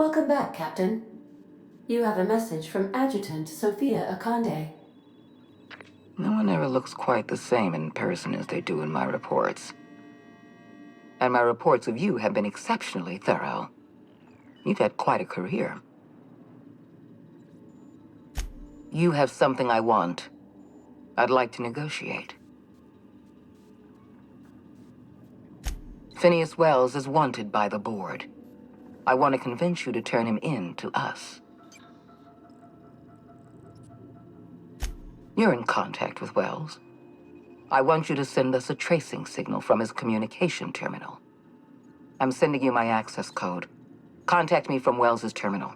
Welcome back, Captain. You have a message from Adjutant Sophia Akande. No one ever looks quite the same in person as they do in my reports. And my reports of you have been exceptionally thorough. You've had quite a career. You have something I want. I'd like to negotiate. Phineas Wells is wanted by the board. I want to convince you to turn him in to us. You're in contact with Wells. I want you to send us a tracing signal from his communication terminal. I'm sending you my access code. Contact me from Wells's terminal.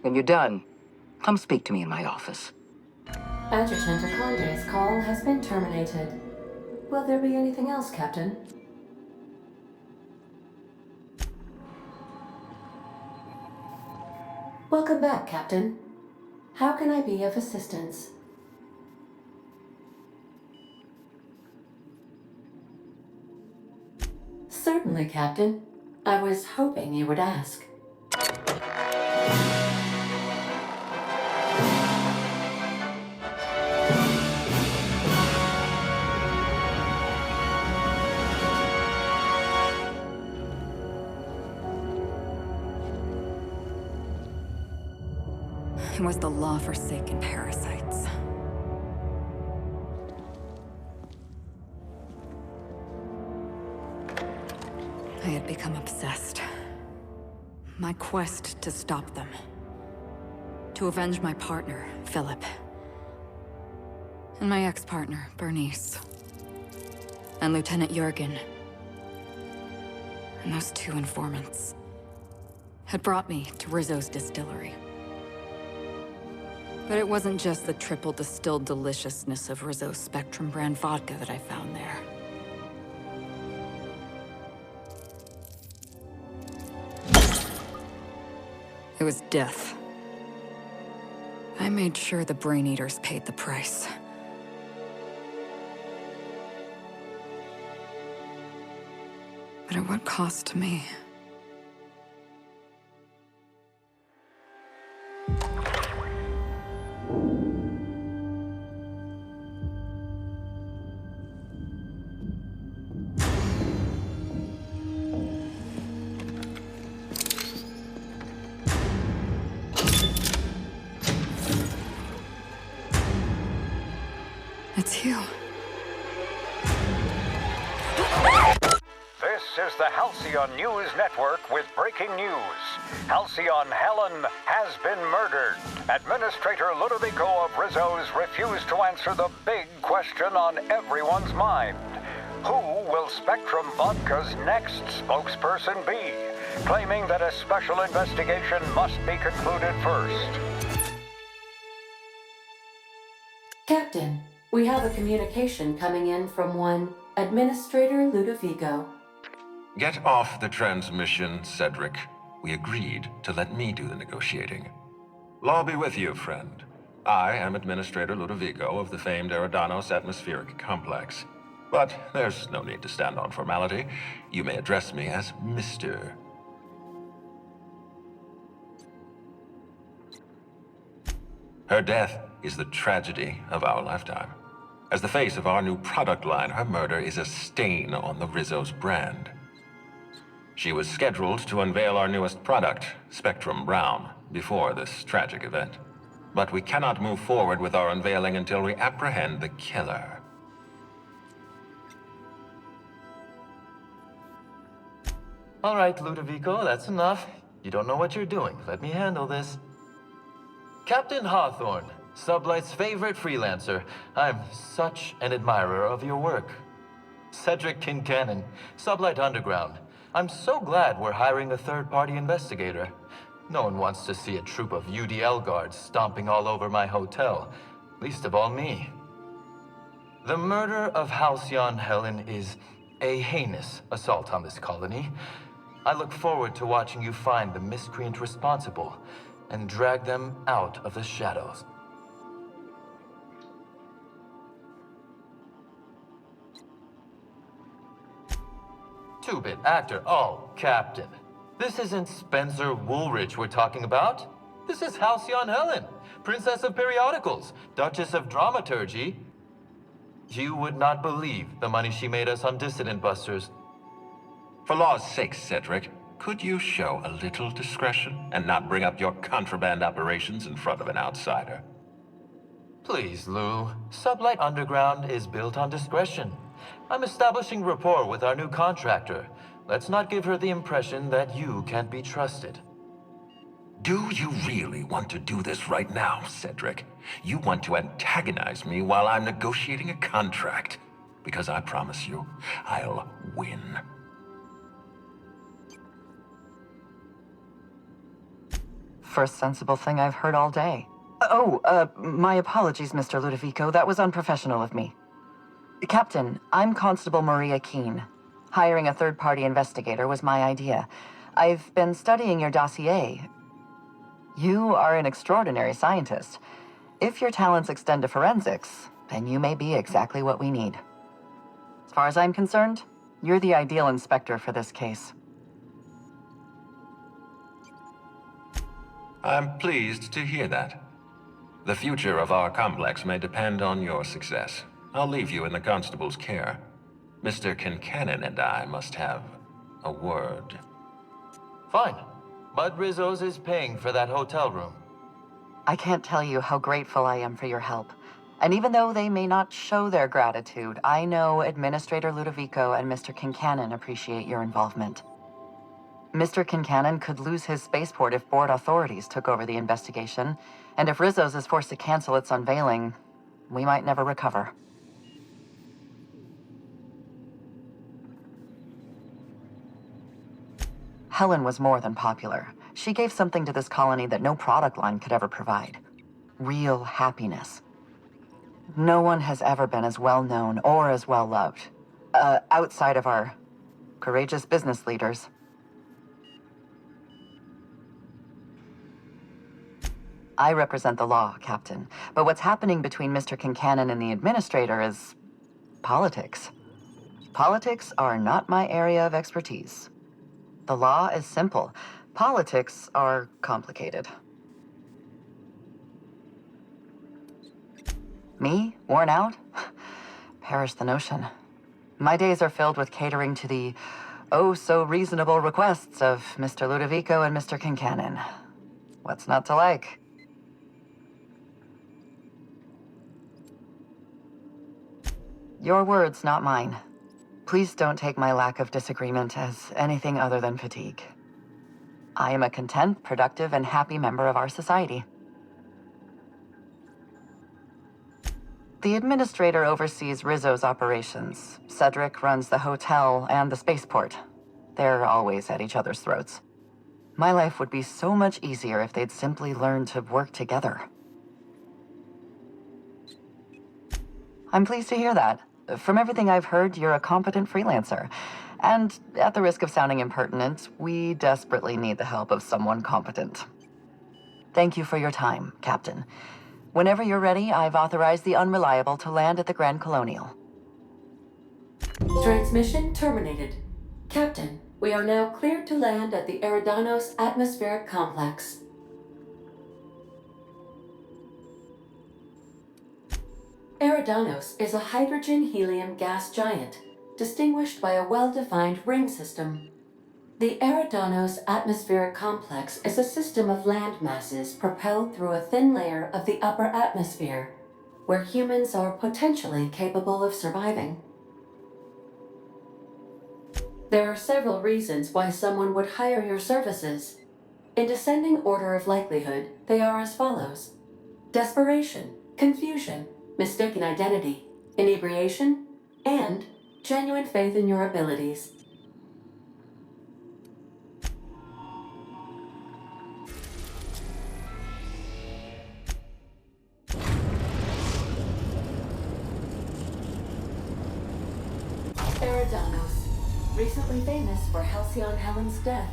When you're done, come speak to me in my office. Adjutant Akande's call has been terminated. Will there be anything else, Captain? Welcome back, Captain. How can I be of assistance? Certainly, Captain. I was hoping you would ask. It was the law-forsaken parasites. I had become obsessed. My quest to stop them. To avenge my partner, Philip. And my ex-partner, Bernice. And Lieutenant Jurgen. And those two informants had brought me to Rizzo's distillery. But it wasn't just the triple distilled deliciousness of Rizzo's Spectrum brand vodka that I found there. It was death. I made sure the Brain Eaters paid the price. But at what cost to me? It's you. This is the Halcyon News Network with breaking news. Halcyon Helen has been murdered. Administrator Ludovico of Rizzo's refused to answer the big question on everyone's mind. Who will Spectrum Vodka's next spokesperson be? Claiming that a special investigation must be concluded first. Captain, we have a communication coming in from one Administrator Ludovico. Get off the transmission, Cedric. We agreed to let me do the negotiating. Law be with you, friend. I am Administrator Ludovico of the famed Eridanos Atmospheric Complex. But there's no need to stand on formality. You may address me as Mr. Her death is the tragedy of our lifetime. As the face of our new product line, her murder is a stain on the Rizzo's brand. She was scheduled to unveil our newest product, Spectrum Brown, before this tragic event. But we cannot move forward with our unveiling until we apprehend the killer. All right, Ludovico, that's enough. You don't know what you're doing. Let me handle this. Captain Hawthorne, Sublight's favorite freelancer. I'm such an admirer of your work. Cedric Kincannon, Sublight Underground. I'm so glad we're hiring a third-party investigator. No one wants to see a troop of UDL guards stomping all over my hotel, least of all me. The murder of Halcyon Helen is a heinous assault on this colony. I look forward to watching you find the miscreant responsible and drag them out of the shadows. Two-bit actor, oh, Captain. This isn't Spencer Woolrich we're talking about. This is Halcyon Helen, Princess of Periodicals, Duchess of Dramaturgy. You would not believe the money she made us on Dissident Busters. For law's sake, Cedric, could you show a little discretion and not bring up your contraband operations in front of an outsider? Please, Lou. Sublight Underground is built on discretion. I'm establishing rapport with our new contractor. Let's not give her the impression that you can't be trusted. Do you really want to do this right now, Cedric? You want to antagonize me while I'm negotiating a contract. Because I promise you, I'll win. First sensible thing I've heard all day. My apologies, Mr. Ludovico. That was unprofessional of me. Captain, I'm Constable Maria Keene. Hiring a third-party investigator was my idea. I've been studying your dossier. You are an extraordinary scientist. If your talents extend to forensics, then you may be exactly what we need. As far as I'm concerned, you're the ideal inspector for this case. I'm pleased to hear that. The future of our complex may depend on your success. I'll leave you in the constable's care. Mr. Kincannon and I must have a word. Fine. Bud Rizzo's is paying for that hotel room. I can't tell you how grateful I am for your help. And even though they may not show their gratitude, I know Administrator Ludovico and Mr. Kincannon appreciate your involvement. Mr. Kincannon could lose his spaceport if board authorities took over the investigation, and if Rizzo's is forced to cancel its unveiling, we might never recover. Helen was more than popular. She gave something to this colony that no product line could ever provide. Real happiness. No one has ever been as well known or as well loved. Outside of our courageous business leaders. I represent the law, Captain. But what's happening between Mr. Kincannon and the Administrator is politics. Politics are not my area of expertise. The law is simple. Politics are complicated. Me? Worn out? Perish the notion. My days are filled with catering to the oh-so-reasonable requests of Mr. Ludovico and Mr. Kincannon. What's not to like? Your words, not mine. Please don't take my lack of disagreement as anything other than fatigue. I am a content, productive, and happy member of our society. The Administrator oversees Rizzo's operations. Cedric runs the hotel and the spaceport. They're always at each other's throats. My life would be so much easier if they'd simply learn to work together. I'm pleased to hear that. From everything I've heard, you're a competent freelancer. And at the risk of sounding impertinent, we desperately need the help of someone competent. Thank you for your time, Captain. Whenever you're ready, I've authorized the Unreliable to land at the Grand Colonial. Transmission terminated. Captain, we are now cleared to land at the Eridanos atmospheric complex. Eridanos is a hydrogen-helium gas giant, distinguished by a well-defined ring system. The Eridanos atmospheric complex is a system of land masses propelled through a thin layer of the upper atmosphere, where humans are potentially capable of surviving. There are several reasons why someone would hire your services. In descending order of likelihood, they are as follows: desperation, confusion, mistaken identity, inebriation, and genuine faith in your abilities. Eridanos, recently famous for Halcyon Helen's death.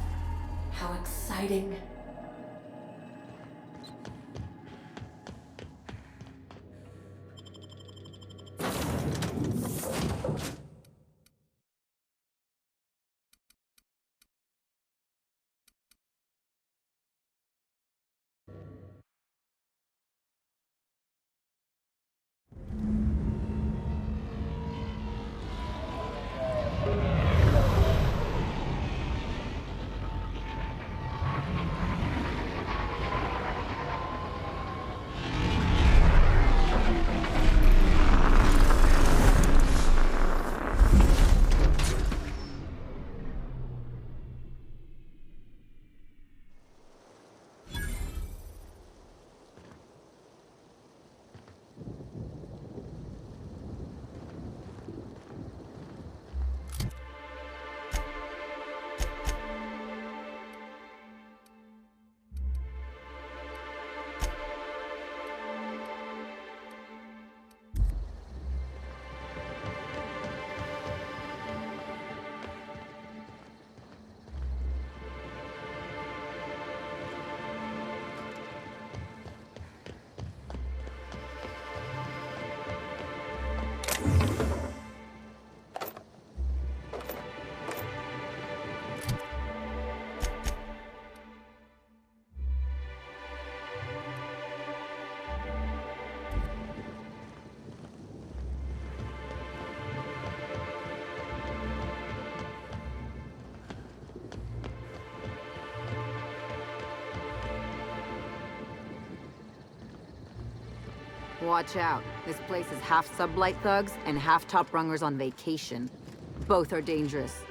How exciting. Watch out. This place is half sublight thugs and half top rungers on vacation. Both are dangerous.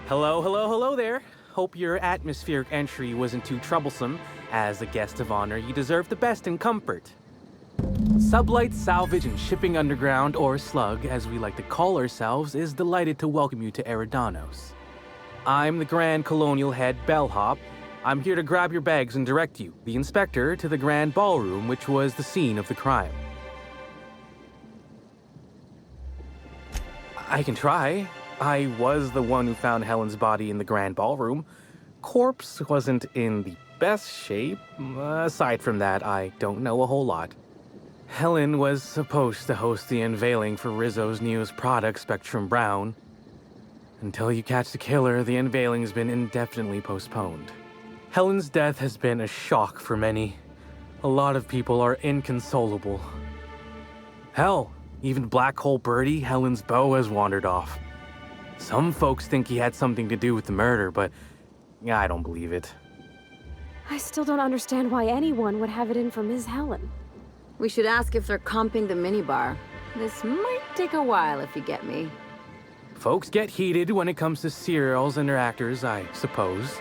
Hello, hello, hello there. Hope your atmospheric entry wasn't too troublesome. As a guest of honor, you deserve the best in comfort. Sublight Salvage and Shipping Underground, or Slug, as we like to call ourselves, is delighted to welcome you to Eridanos. I'm the Grand Colonial Head Bellhop. I'm here to grab your bags and direct you, the inspector, to the Grand Ballroom, which was the scene of the crime. I can try. I was the one who found Helen's body in the Grand Ballroom. Corpse wasn't in the best shape. Aside from that, I don't know a whole lot. Helen was supposed to host the unveiling for Rizzo's newest product, Spectrum Brown. Until you catch the killer, the unveiling's been indefinitely postponed. Helen's death has been a shock for many. A lot of people are inconsolable. Hell, even Black Hole Birdie, Helen's beau, has wandered off. Some folks think he had something to do with the murder, but I don't believe it. I still don't understand why anyone would have it in for Ms. Helen. We should ask if they're comping the minibar. This might take a while, if you get me. Folks get heated when it comes to serials and their actors, I suppose.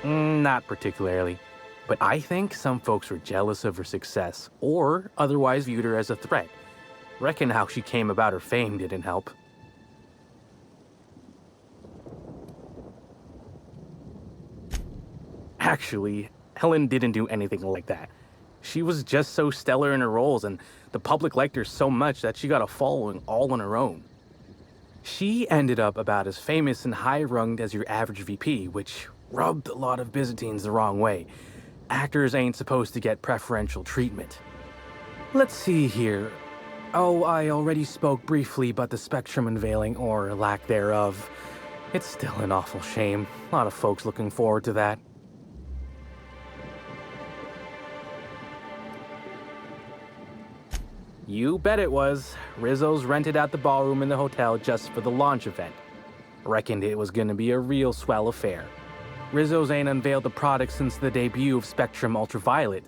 Not particularly. But I think some folks were jealous of her success, or otherwise viewed her as a threat. Reckon how she came about her fame didn't help. Actually, Helen didn't do anything like that. She was just so stellar in her roles, and the public liked her so much that she got a following all on her own. She ended up about as famous and high-runged as your average VP, which rubbed a lot of Byzantines the wrong way. Actors ain't supposed to get preferential treatment. Let's see here. Oh, I already spoke briefly about the Spectrum unveiling, or lack thereof. It's still an awful shame. A lot of folks looking forward to that. You bet it was. Rizzo's rented out the ballroom in the hotel just for the launch event. Reckoned it was gonna be a real swell affair. Rizzo's ain't unveiled the product since the debut of Spectrum Ultraviolet.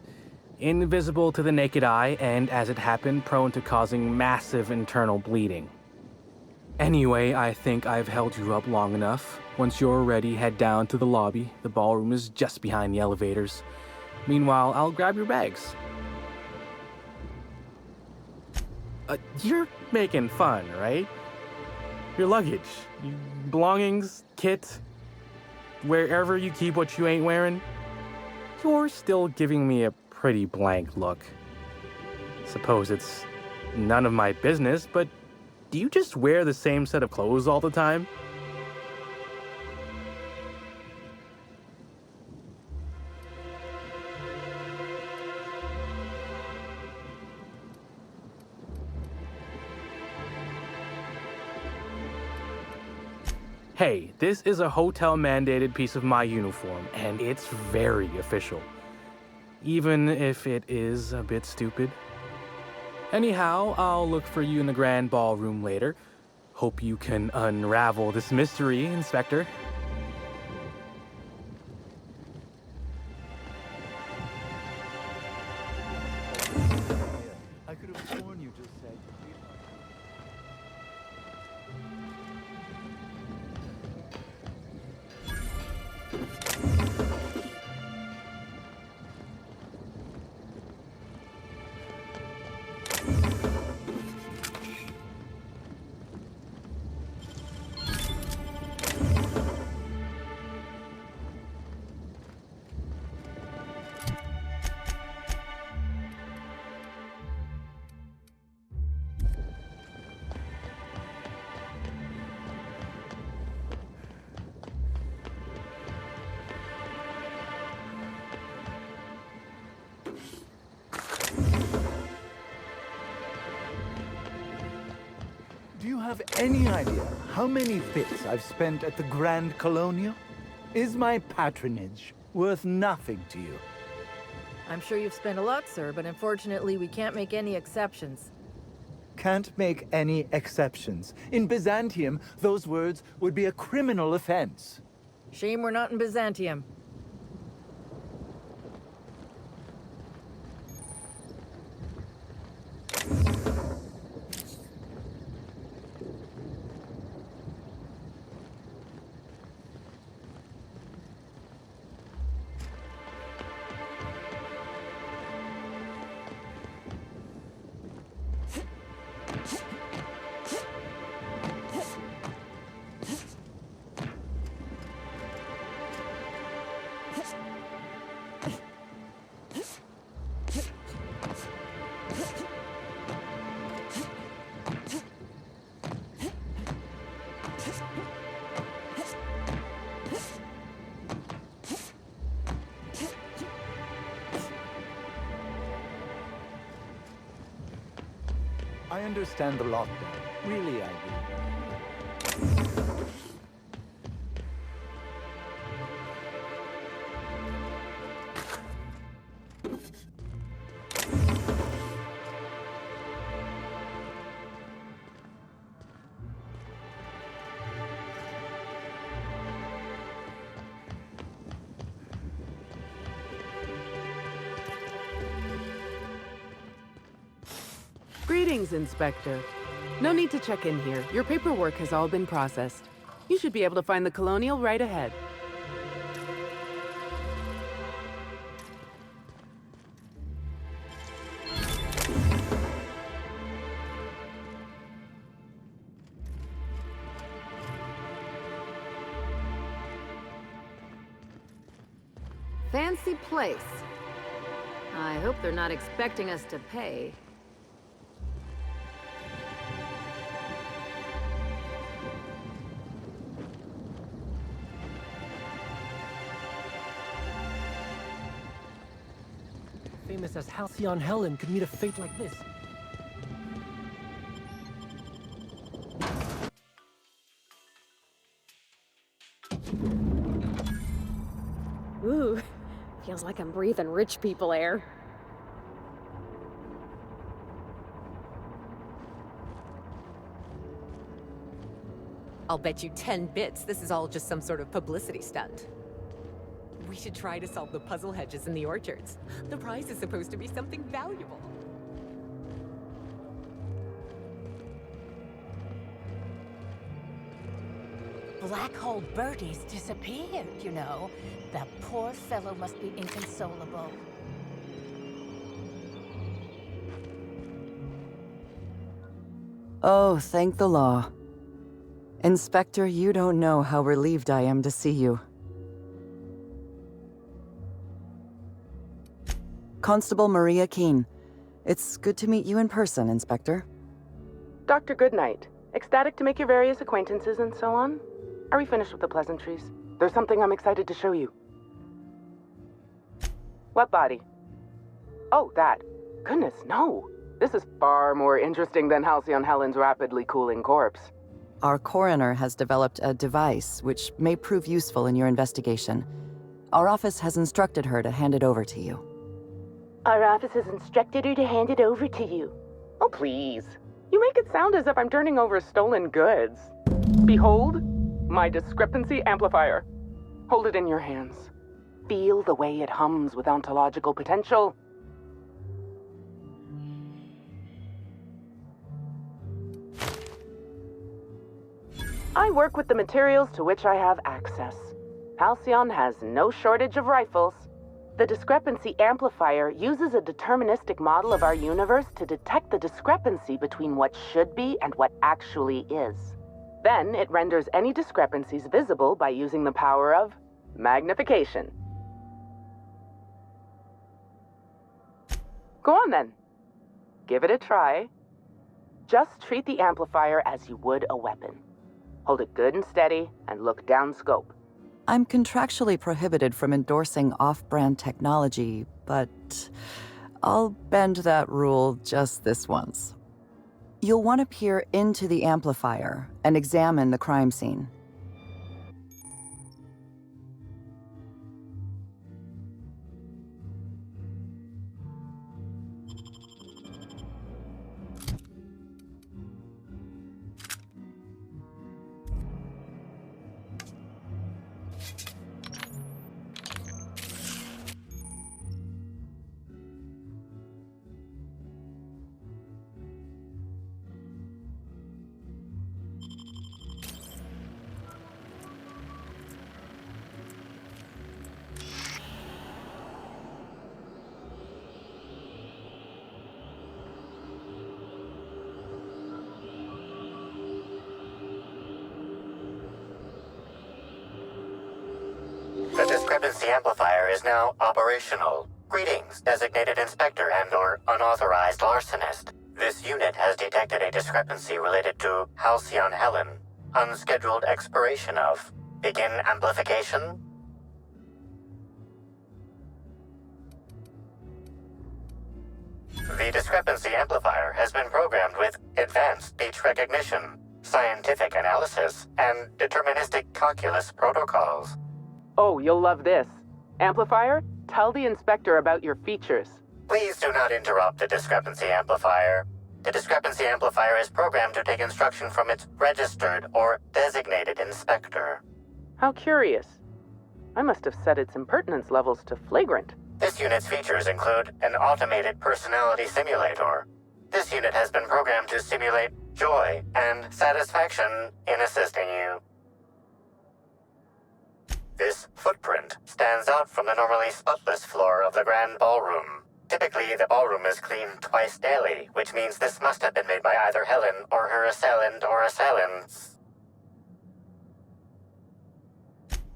Invisible to the naked eye, and as it happened, prone to causing massive internal bleeding. Anyway, I think I've held you up long enough. Once you're ready, head down to the lobby. The ballroom is just behind the elevators. Meanwhile, I'll grab your bags. You're making fun, right? Your luggage, your belongings, kit, wherever you keep what you ain't wearing. You're still giving me a pretty blank look. Suppose it's none of my business, but do you just wear the same set of clothes all the time? Hey, this is a hotel-mandated piece of my uniform, and it's very official. Even if it is a bit stupid. Anyhow, I'll look for you in the Grand Ballroom later. Hope you can unravel this mystery, Inspector. I could have sworn you just said... Do you have any idea how many bits I've spent at the Grand Colonial? Is my patronage worth nothing to you? I'm sure you've spent a lot, sir, but unfortunately we can't make any exceptions. Can't make any exceptions. In Byzantium, those words would be a criminal offense. Shame we're not in Byzantium. I understand the lot now. Really, I do. Greetings, Inspector. No need to check in here. Your paperwork has all been processed. You should be able to find the Colonial right ahead. Fancy place. I hope they're not expecting us to pay. Famous as Halcyon Helen could meet a fate like this. Ooh, feels like I'm breathing rich people air. I'll bet you 10 bits this is all just some sort of publicity stunt. We should try to solve the puzzle hedges in the orchards. The prize is supposed to be something valuable. Black Hole Birdie's disappeared, you know. That poor fellow must be inconsolable. Oh, thank the law. Inspector, you don't know how relieved I am to see you. Constable Maria Keene. It's good to meet you in person, Inspector. Dr. Goodnight. Ecstatic to make your various acquaintances and so on. Are we finished with the pleasantries? There's something I'm excited to show you. What body? Oh, that. Goodness, no. This is far more interesting than Halcyon Helen's rapidly cooling corpse. Our coroner has developed a device which may prove useful in your investigation. Our office has instructed her to hand it over to you. Our office has instructed her to hand it over to you. Oh, please. You make it sound as if I'm turning over stolen goods. Behold, my Discrepancy Amplifier. Hold it in your hands. Feel the way it hums with ontological potential. I work with the materials to which I have access. Halcyon has no shortage of rifles. The Discrepancy Amplifier uses a deterministic model of our universe to detect the discrepancy between what should be and what actually is. Then it renders any discrepancies visible by using the power of magnification. Go on then. Give it a try. Just treat the amplifier as you would a weapon. Hold it good and steady and look down scope. I'm contractually prohibited from endorsing off-brand technology, but I'll bend that rule just this once. You'll want to peer into the amplifier and examine the crime scene. The Discrepancy Amplifier is now operational. Greetings, designated inspector and/or unauthorized larcenist. This unit has detected a discrepancy related to Halcyon Helen. Unscheduled expiration of. Begin amplification. The Discrepancy Amplifier has been programmed with advanced speech recognition, scientific analysis, and deterministic calculus protocols. Oh, you'll love this. Amplifier, tell the inspector about your features. Please do not interrupt the Discrepancy Amplifier. The Discrepancy Amplifier is programmed to take instruction from its registered or designated inspector. How curious. I must have set its impertinence levels to flagrant. This unit's features include an automated personality simulator. This unit has been programmed to simulate joy and satisfaction in assisting you. This footprint stands out from the normally spotless floor of the grand ballroom. Typically, the ballroom is cleaned twice daily, which means this must have been made by either Helen or her assailant or assailants.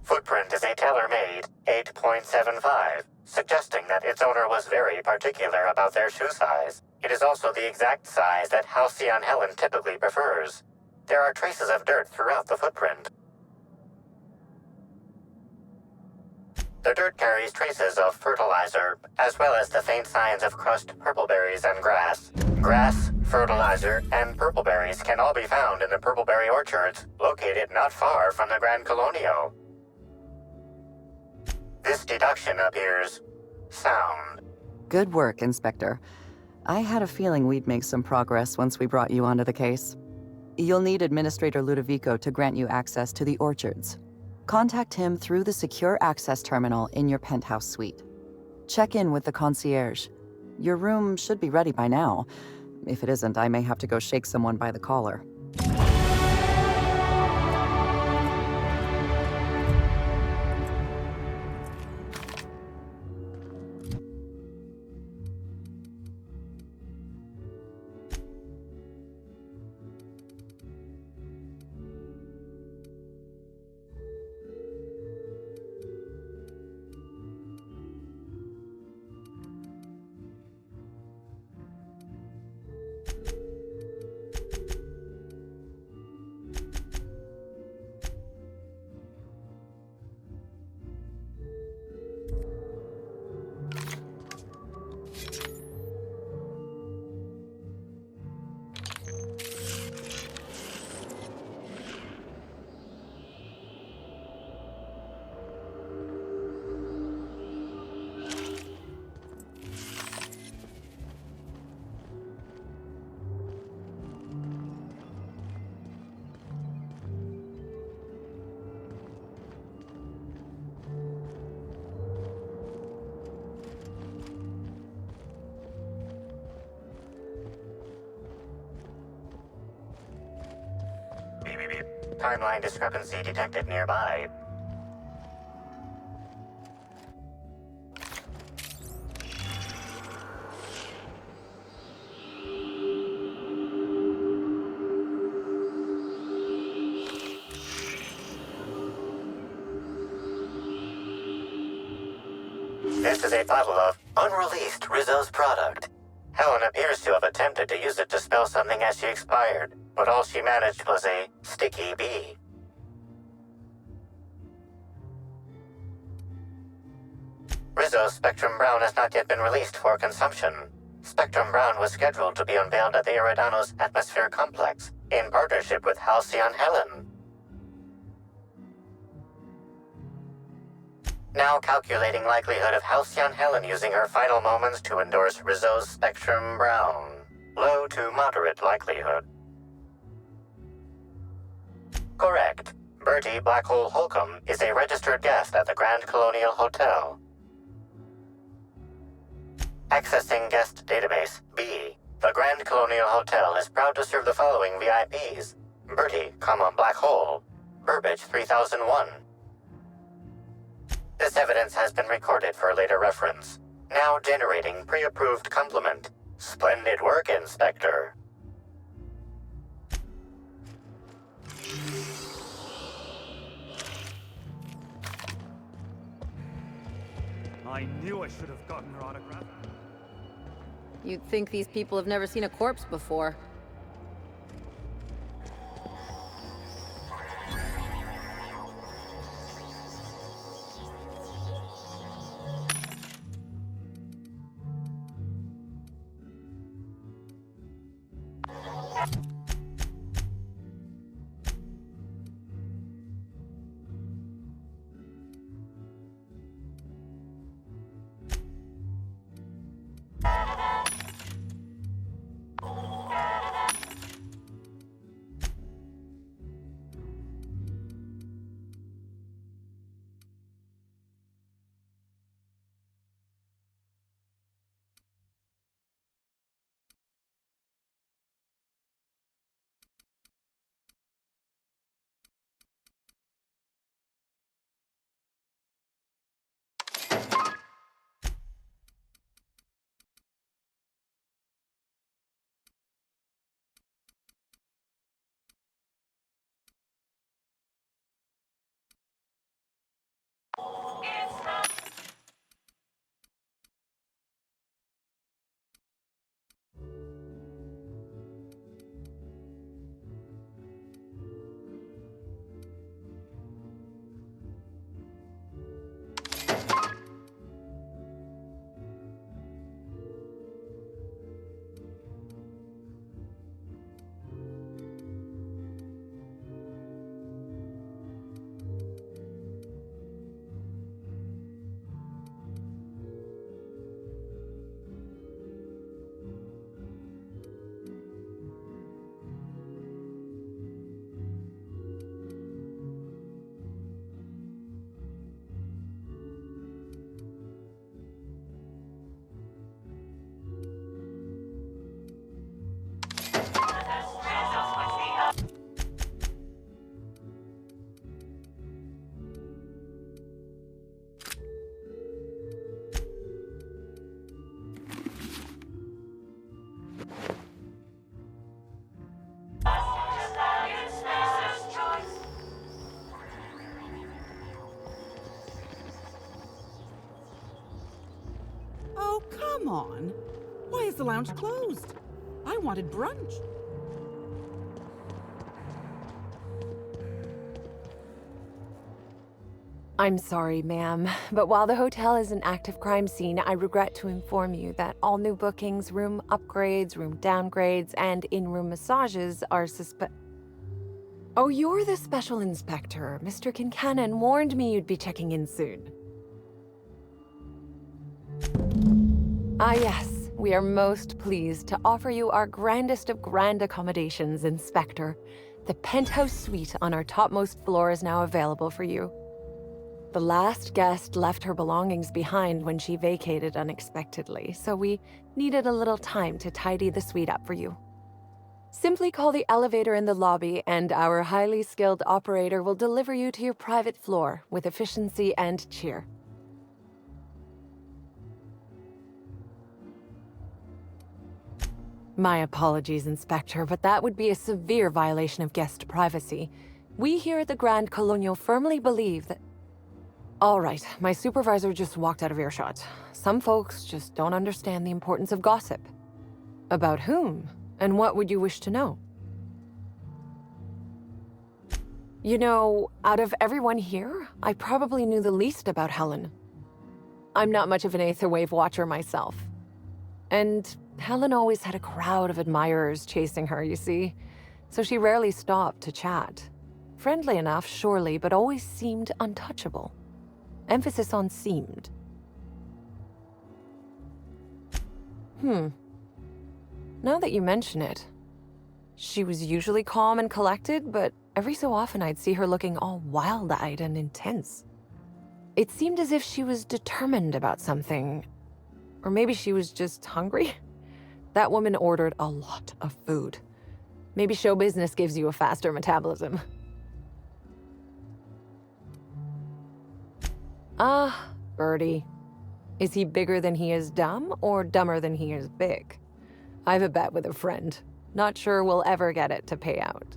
Footprint is a tailor-made 8.75, suggesting that its owner was very particular about their shoe size. It is also the exact size that Halcyon Helen typically prefers. There are traces of dirt throughout the footprint. The dirt carries traces of fertilizer, as well as the faint signs of crushed purpleberries and grass. Grass, fertilizer, and purpleberries can all be found in the purpleberry orchards, located not far from the Grand Colonial. This deduction appears sound. Good work, Inspector. I had a feeling we'd make some progress once we brought you onto the case. You'll need Administrator Ludovico to grant you access to the orchards. Contact him through the secure access terminal in your penthouse suite. Check in with the concierge. Your room should be ready by now. If it isn't, I may have to go shake someone by the collar. Timeline discrepancy detected nearby. This is a bottle of unreleased Rizzo's product. Helen appears to have attempted to use it to spell something as she expired, but all she managed was a sticky bee. Rizzo's Spectrum Brown has not yet been released for consumption. Spectrum Brown was scheduled to be unveiled at the Eridanos Atmosphere Complex in partnership with Halcyon Helen. Now calculating likelihood of Halcyon Helen using her final moments to endorse Rizzo's Spectrum Brown. Low to moderate likelihood. Correct. Bertie Blackhole Holcomb is a registered guest at the Grand Colonial Hotel. Accessing guest database, B. The Grand Colonial Hotel is proud to serve the following VIPs. Bertie, Black Hole. Burbage 3001. This evidence has been recorded for later reference. Now generating pre-approved compliment. Splendid work, Inspector. I knew I should have gotten her autograph. You'd think these people have never seen a corpse before. Oh, come on. Why is the lounge closed? I wanted brunch. I'm sorry, ma'am, but while the hotel is an active crime scene, I regret to inform you that all new bookings, room upgrades, room downgrades, and in-room massages are Oh, you're the special inspector. Mr. Kincannon warned me you'd be checking in soon. Ah, yes. We are most pleased to offer you our grandest of grand accommodations, Inspector. The penthouse suite on our topmost floor is now available for you. The last guest left her belongings behind when she vacated unexpectedly, so we needed a little time to tidy the suite up for you. Simply call the elevator in the lobby, and our highly skilled operator will deliver you to your private floor with efficiency and cheer. My apologies, Inspector, but that would be a severe violation of guest privacy. We here at the Grand Colonial firmly believe that... All right, my supervisor just walked out of earshot. Some folks just don't understand the importance of gossip. About whom? And what would you wish to know? You know, out of everyone here, I probably knew the least about Helen. I'm not much of an Aetherwave watcher myself. And Helen always had a crowd of admirers chasing her, you see, so she rarely stopped to chat. Friendly enough, surely, but always seemed untouchable. Emphasis on seemed. Now that you mention it, she was usually calm and collected, but every so often I'd see her looking all wild-eyed and intense. It seemed as if she was determined about something. Or maybe she was just hungry? That woman ordered a lot of food. Maybe show business gives you a faster metabolism. Ah, Birdie. Is he bigger than he is dumb, or dumber than he is big? I've a bet with a friend. Not sure we'll ever get it to pay out.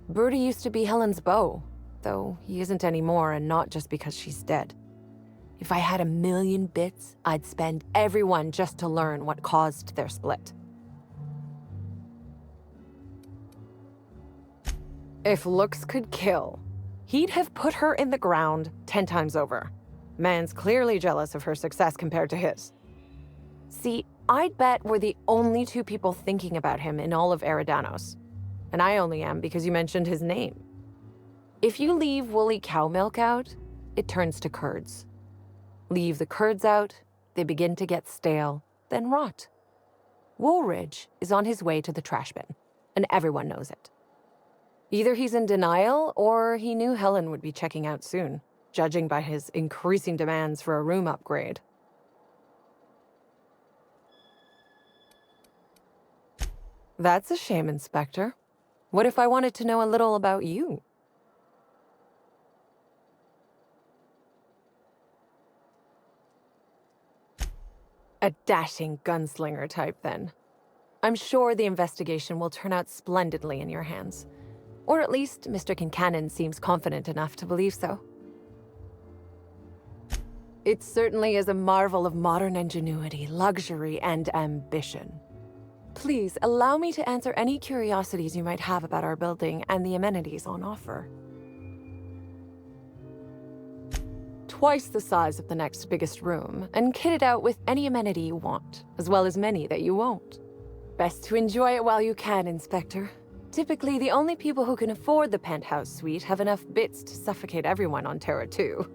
Birdie used to be Helen's beau, though he isn't anymore, and not just because she's dead. If I had 1,000,000 bits, I'd spend every one just to learn what caused their split. If looks could kill, he'd have put her in the ground 10 times over. Man's clearly jealous of her success compared to his. See, I'd bet we're the only two people thinking about him in all of Eridanos. And I only am because you mentioned his name. If you leave woolly cow milk out, it turns to curds. Leave the curds out, they begin to get stale, then rot. Woolridge is on his way to the trash bin, and everyone knows it. Either he's in denial, or he knew Helen would be checking out soon, judging by his increasing demands for a room upgrade. That's a shame, Inspector. What if I wanted to know a little about you? A dashing gunslinger type, then. I'm sure the investigation will turn out splendidly in your hands. Or at least Mr. Kincannon seems confident enough to believe so. It certainly is a marvel of modern ingenuity, luxury, and ambition. Please, allow me to answer any curiosities you might have about our building and the amenities on offer. Twice the size of the next biggest room, and kitted out with any amenity you want, as well as many that you won't. Best to enjoy it while you can, Inspector. Typically, the only people who can afford the penthouse suite have enough bits to suffocate everyone on Terra 2.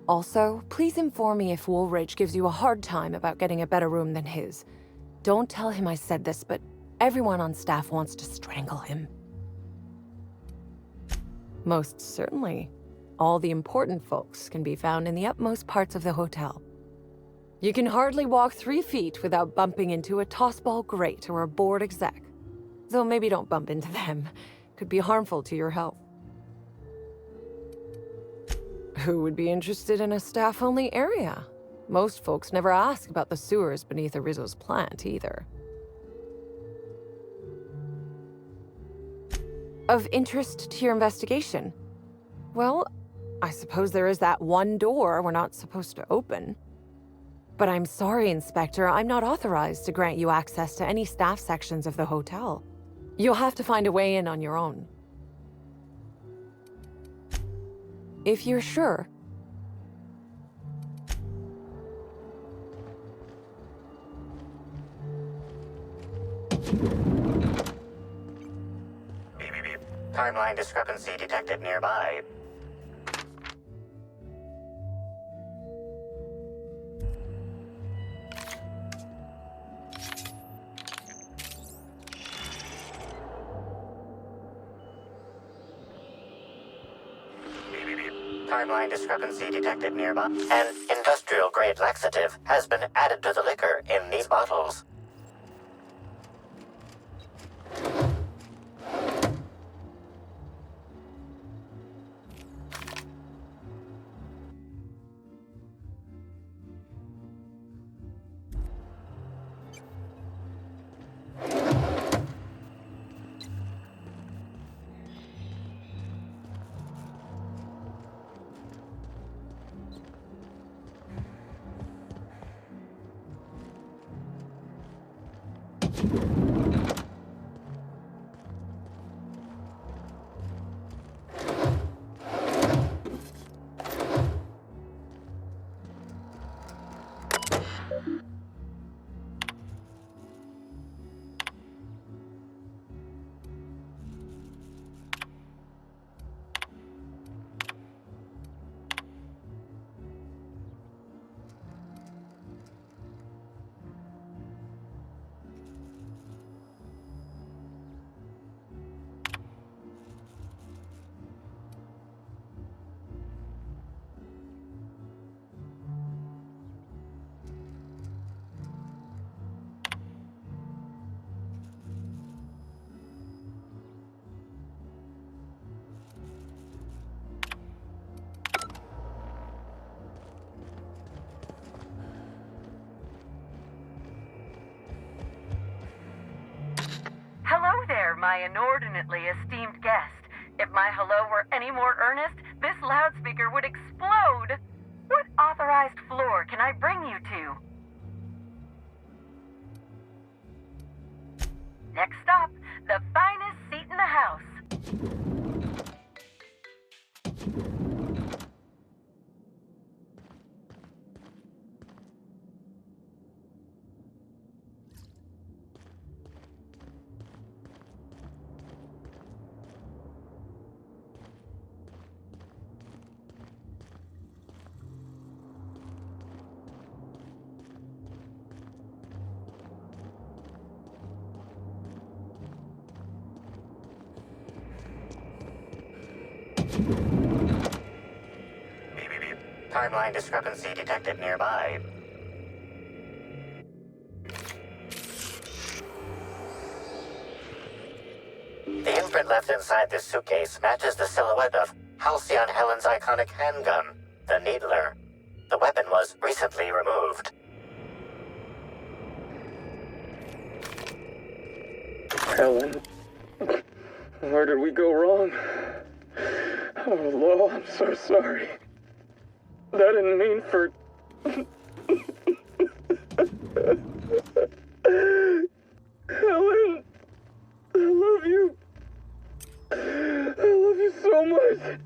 Also, please inform me if Woolridge gives you a hard time about getting a better room than his. Don't tell him I said this, but everyone on staff wants to strangle him. Most certainly. All the important folks can be found in the utmost parts of the hotel. You can hardly walk 3 feet without bumping into a tossball grate or a bored exec. Though maybe don't bump into them. Could be harmful to your health. Who would be interested in a staff-only area? Most folks never ask about the sewers beneath a Rizzo's plant, either. Of interest to your investigation? Well, I suppose there is that one door we're not supposed to open. But I'm sorry, Inspector, I'm not authorized to grant you access to any staff sections of the hotel. You'll have to find a way in on your own. If you're sure. Timeline discrepancy detected nearby. Timeline discrepancy detected nearby. An industrial-grade laxative has been added to the liquor in these bottles. Hello there, my inordinately esteemed guest. If my hello were any more earnest, this loudspeaker would explode. What unauthorized floor can I bring you to? Next stop, the finest seat in the house. Timeline discrepancy detected nearby. The imprint left inside this suitcase matches the silhouette of Halcyon Helen's iconic handgun, the Needler. The weapon was recently removed. Helen, where did we go wrong? Oh, Lo, I'm so sorry. That didn't mean for... Helen, I love you. I love you so much.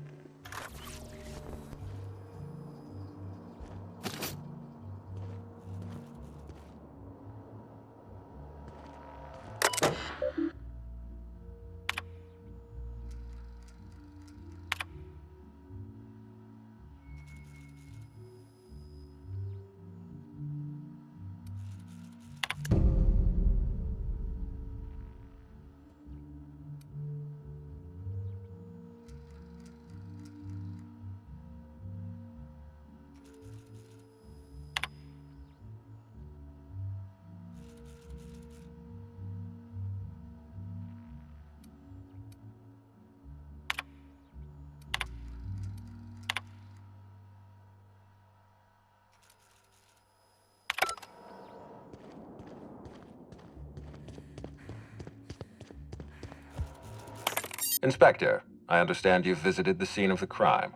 Inspector, I understand you've visited the scene of the crime.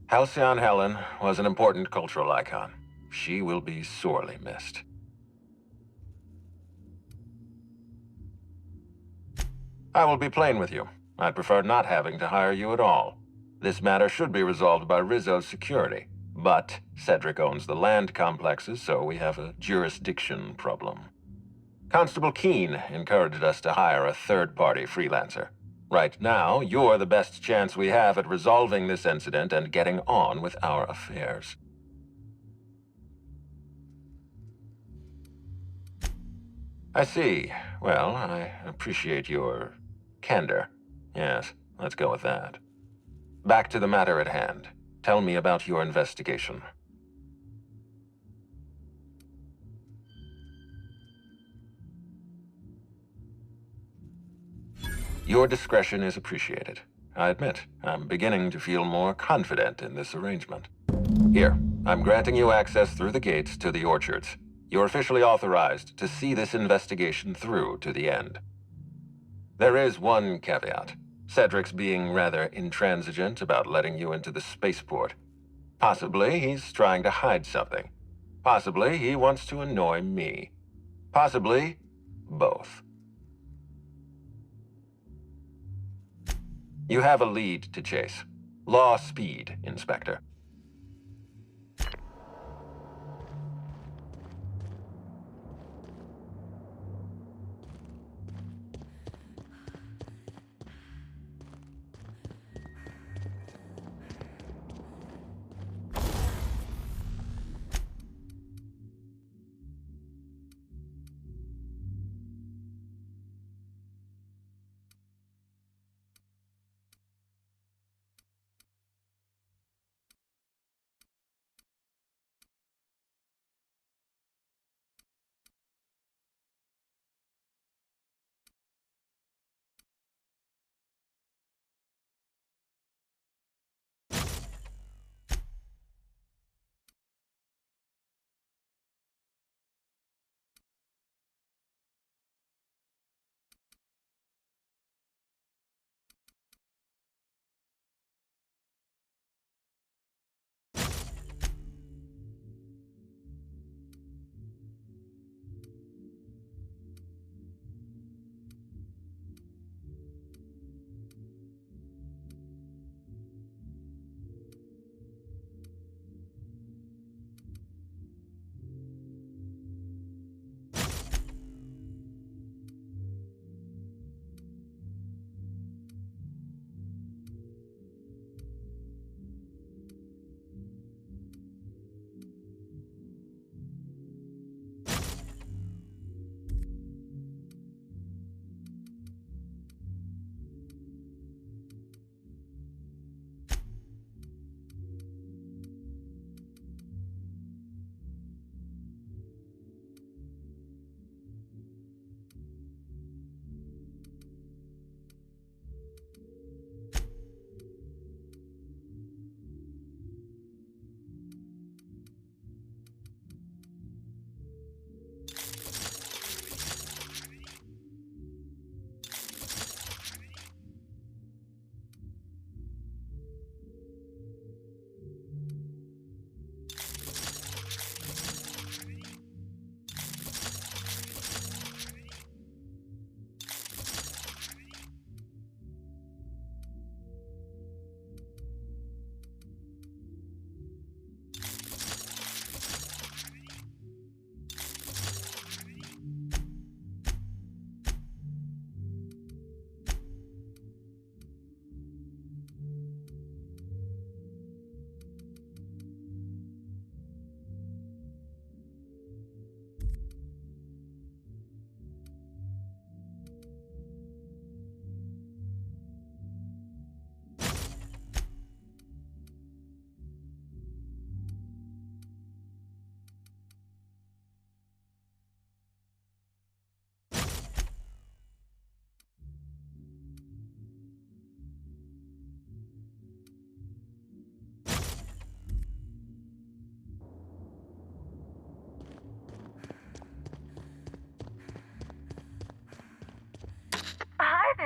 Halcyon Helen was an important cultural icon. She will be sorely missed. I will be plain with you. I'd prefer not having to hire you at all. This matter should be resolved by Rizzo's security. But Cedric owns the land complexes, so we have a jurisdiction problem. Constable Keene encouraged us to hire a third-party freelancer. Right now, you're the best chance we have at resolving this incident and getting on with our affairs. I see. Well, I appreciate your candor. Yes, let's go with that. Back to the matter at hand. Tell me about your investigation. Your discretion is appreciated. I admit, I'm beginning to feel more confident in this arrangement. Here, I'm granting you access through the gates to the orchards. You're officially authorized to see this investigation through to the end. There is one caveat. Cedric's being rather intransigent about letting you into the spaceport. Possibly he's trying to hide something. Possibly he wants to annoy me. Possibly both. You have a lead to chase. Law speed, Inspector.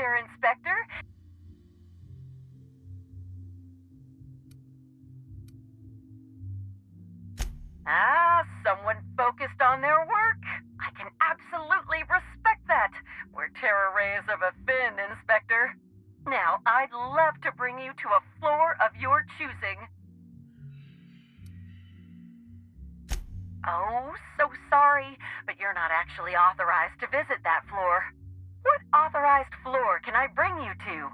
there, Inspector. Someone focused on their work. I can absolutely respect that. We're terror rays of a fin, Inspector. Now, I'd love to bring you to a floor of your choosing. Oh, so sorry, but you're not actually authorized to visit that floor. What authorized floor can I bring you to?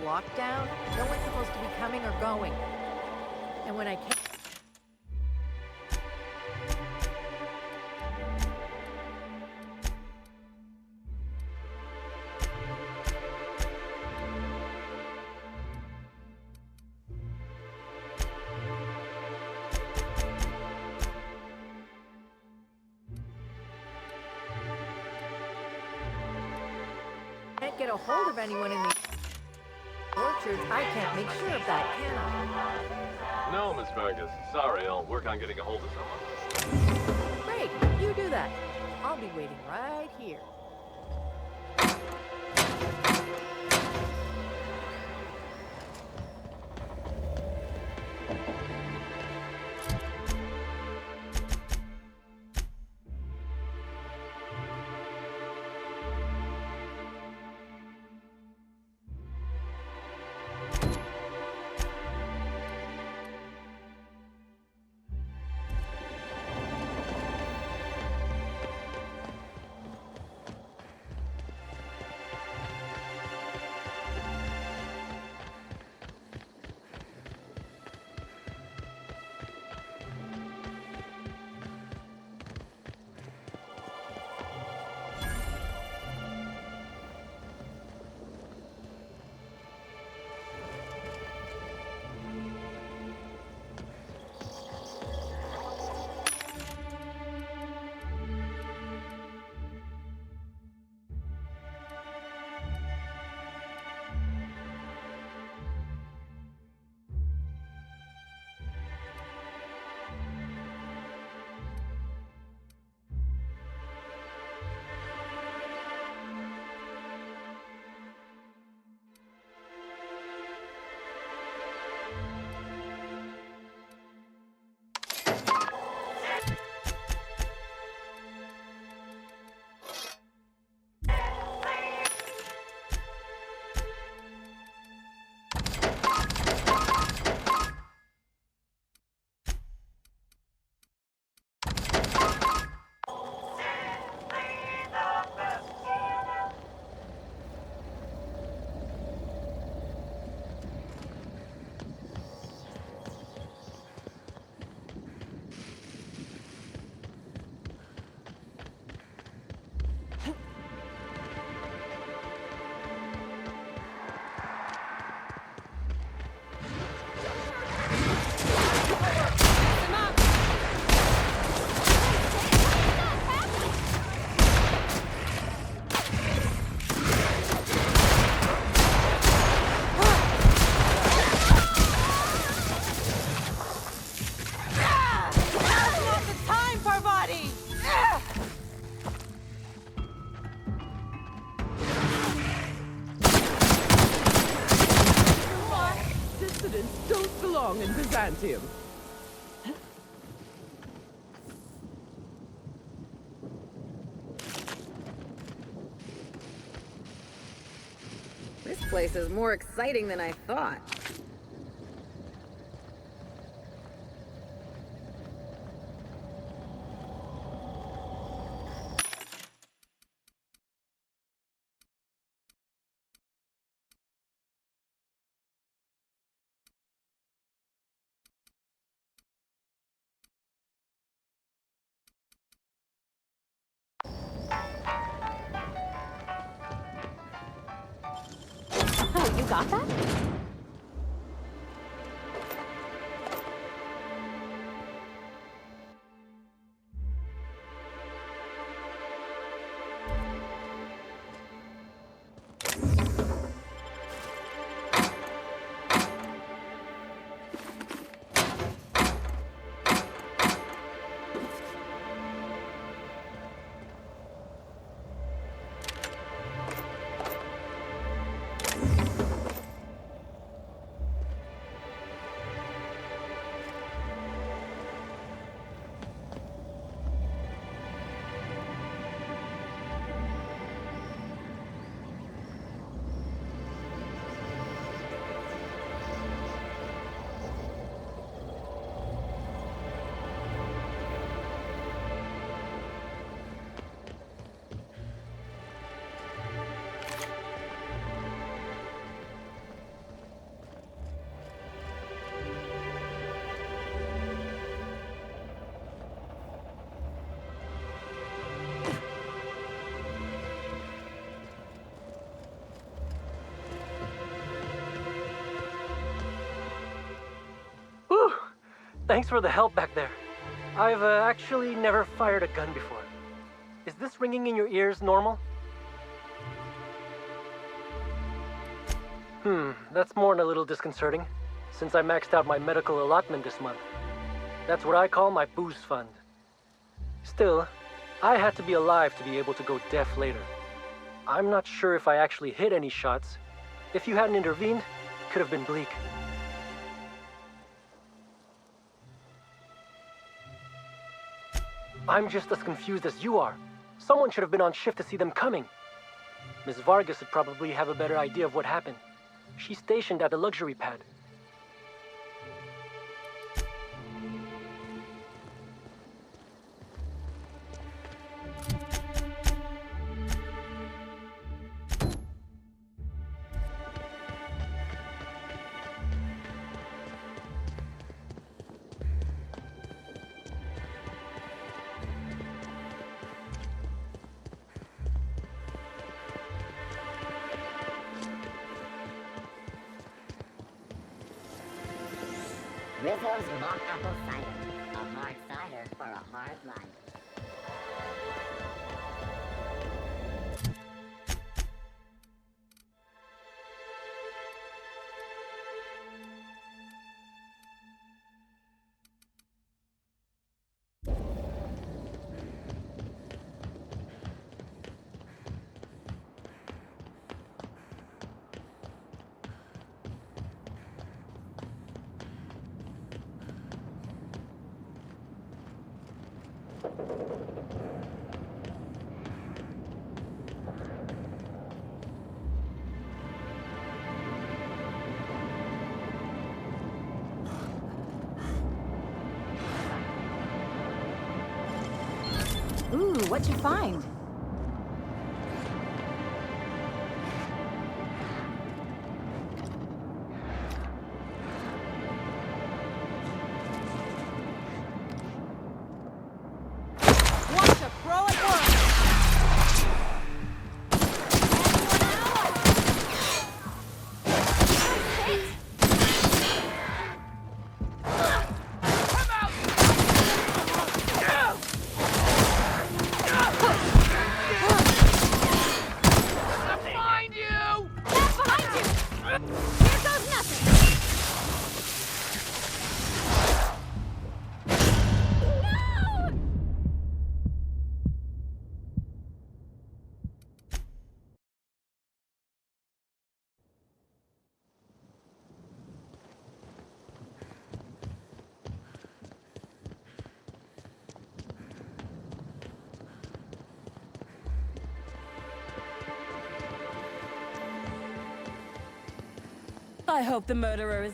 Lockdown, no one's supposed to be coming or going. And when I came... Can't get a hold of anyone in the orchards. I can't make sure of that, can I? No, Miss Vargas. Sorry, I'll work on getting a hold of someone. Great, you do that. I'll be waiting right here. In Byzantium. This place is more exciting than I thought. got that? Whew! Thanks for the help back there. I've actually never fired a gun before. Is this ringing in your ears normal? That's more than a little disconcerting, since I maxed out my medical allotment this month. That's what I call my booze fund. Still, I had to be alive to be able to go deaf later. I'm not sure if I actually hit any shots. If you hadn't intervened, it could have been bleak. I'm just as confused as you are. Someone should have been on shift to see them coming. Miss Vargas would probably have a better idea of what happened. She's stationed at the luxury pad. Rizzo's mock apple cider. A hard cider for a hard life. Ooh, what'd you find? Watch a pro at work! I hope the murderer is...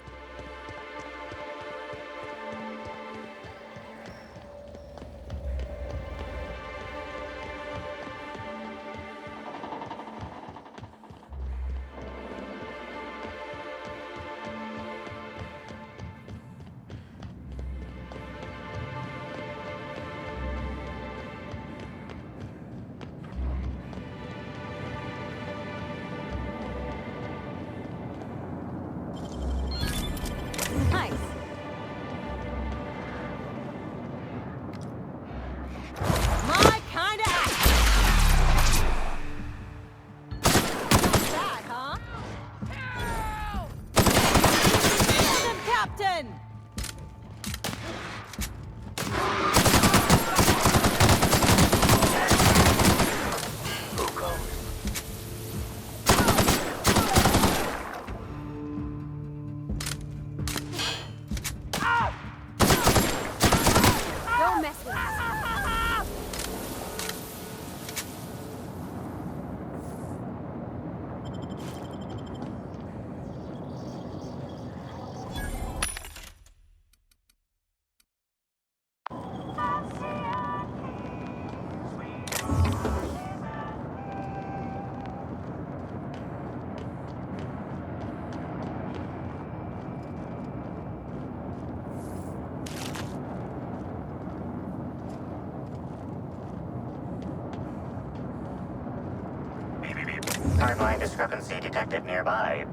Timeline discrepancy detected nearby.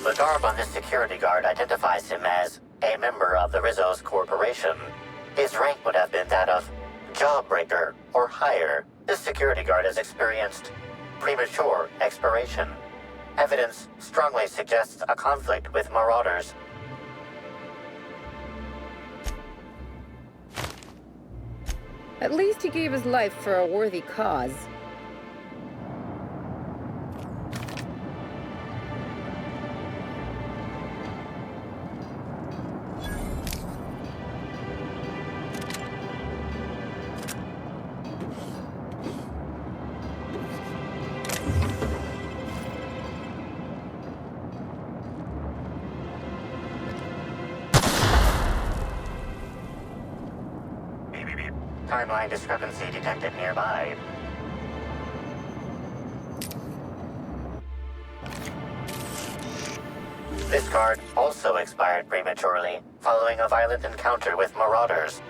The garb on this security guard identifies him as a member of the Rizzo's corporation. His rank would have been that of jawbreaker or higher. This security guard has experienced premature expiration. Evidence strongly suggests a conflict with marauders. At least he gave his life for a worthy cause. Timeline discrepancy detected nearby. This card also expired prematurely, following a violent encounter with marauders.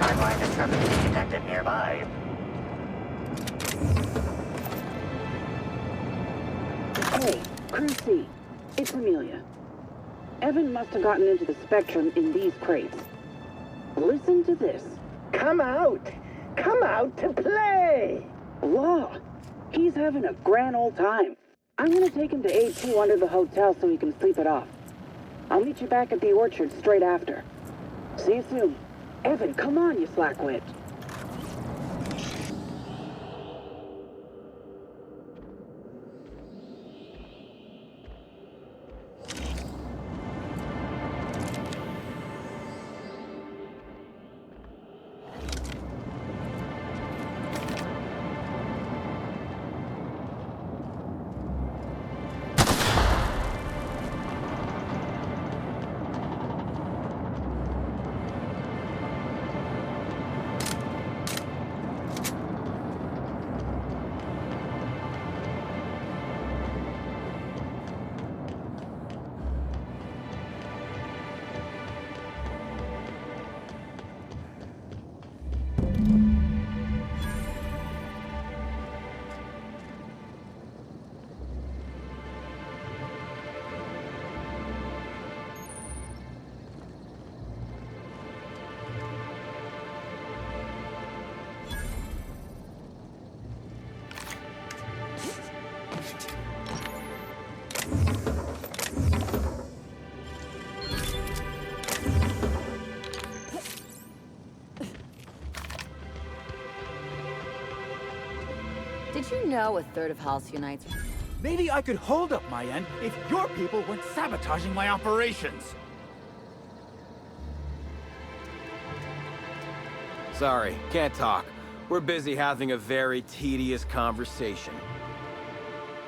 Timeline discrepancy detected nearby. Hey, Crew C. It's Amelia. Evan must have gotten into the Spectrum in these crates. Listen to this. Come out! Come out to play! Law. He's having a grand old time. I'm gonna take him to A2 under the hotel so he can sleep it off. I'll meet you back at the orchard straight after. See you soon. Evan, come on, you slackwit. Did you know a third of Halcyonites? Maybe I could hold up my end if your people weren't sabotaging my operations. Sorry, can't talk. We're busy having a very tedious conversation.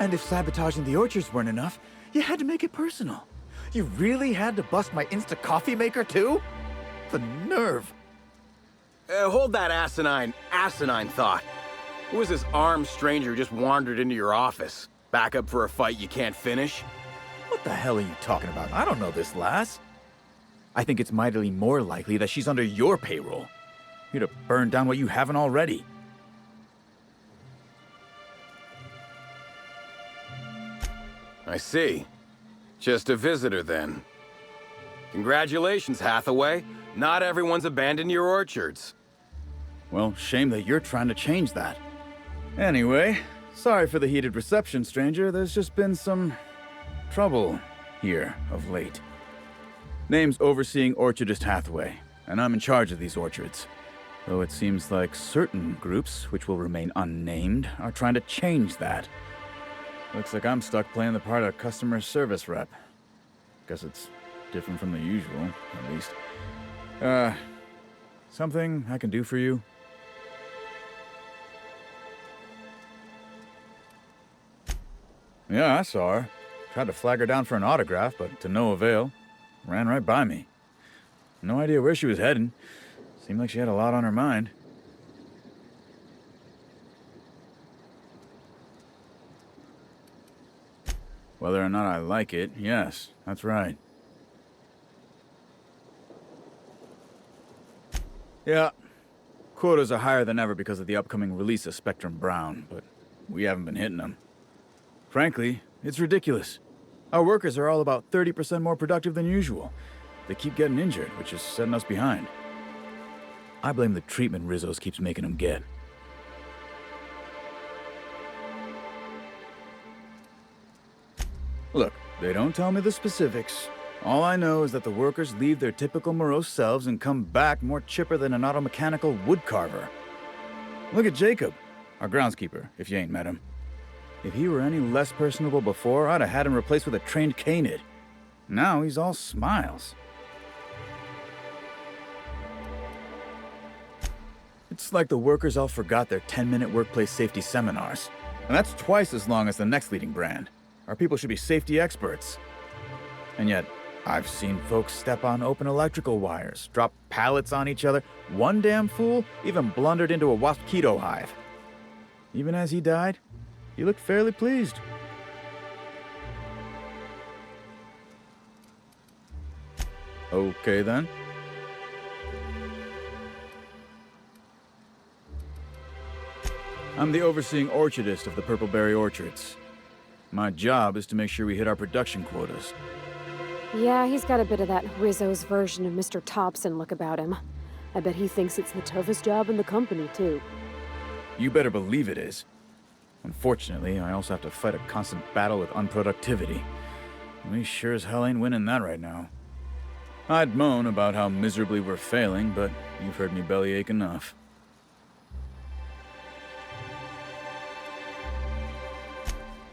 And if sabotaging the orchards weren't enough, you had to make it personal. You really had to bust my Insta coffee maker too? The nerve. Hold that asinine thought. Who was this armed stranger who just wandered into your office? Back up for a fight you can't finish? What the hell are you talking about? I don't know this lass. I think it's mightily more likely that she's under your payroll. You'd have burned down what you haven't already. I see. Just a visitor, then. Congratulations, Hathaway. Not everyone's abandoned your orchards. Well, shame that you're trying to change that. Anyway, sorry for the heated reception, stranger. There's just been some trouble here of late. Name's Overseeing Orchardist Hathaway, and I'm in charge of these orchards. Though it seems like certain groups, which will remain unnamed, are trying to change that. Looks like I'm stuck playing the part of customer service rep. Guess it's different from the usual, at least. Something I can do for you? Yeah, I saw her. Tried to flag her down for an autograph, but to no avail. Ran right by me. No idea where she was heading. Seemed like she had a lot on her mind. Whether or not I like it, yes, that's right. Yeah, quotas are higher than ever because of the upcoming release of Spectrum Brown, but we haven't been hitting them. Frankly, it's ridiculous. Our workers are all about 30% more productive than usual. They keep getting injured, which is setting us behind. I blame the treatment Rizzo's keeps making them get. Look, they don't tell me the specifics. All I know is that the workers leave their typical morose selves and come back more chipper than an automechanical woodcarver. Look at Jacob, our groundskeeper, if you ain't met him. If he were any less personable before, I'd have had him replaced with a trained canid. Now he's all smiles. It's like the workers all forgot their 10-minute workplace safety seminars. And that's twice as long as the next leading brand. Our people should be safety experts. And yet, I've seen folks step on open electrical wires, drop pallets on each other. One damn fool even blundered into a wasp-keto hive. Even as he died, he looked fairly pleased. Okay, then. I'm the overseeing orchardist of the Purpleberry Orchards. My job is to make sure we hit our production quotas. Yeah, he's got a bit of that Rizzo's version of Mr. Thompson look about him. I bet he thinks it's the toughest job in the company, too. You better believe it is. Unfortunately, I also have to fight a constant battle with unproductivity. We sure as hell ain't winning that right now. I'd moan about how miserably we're failing, but you've heard me bellyache enough.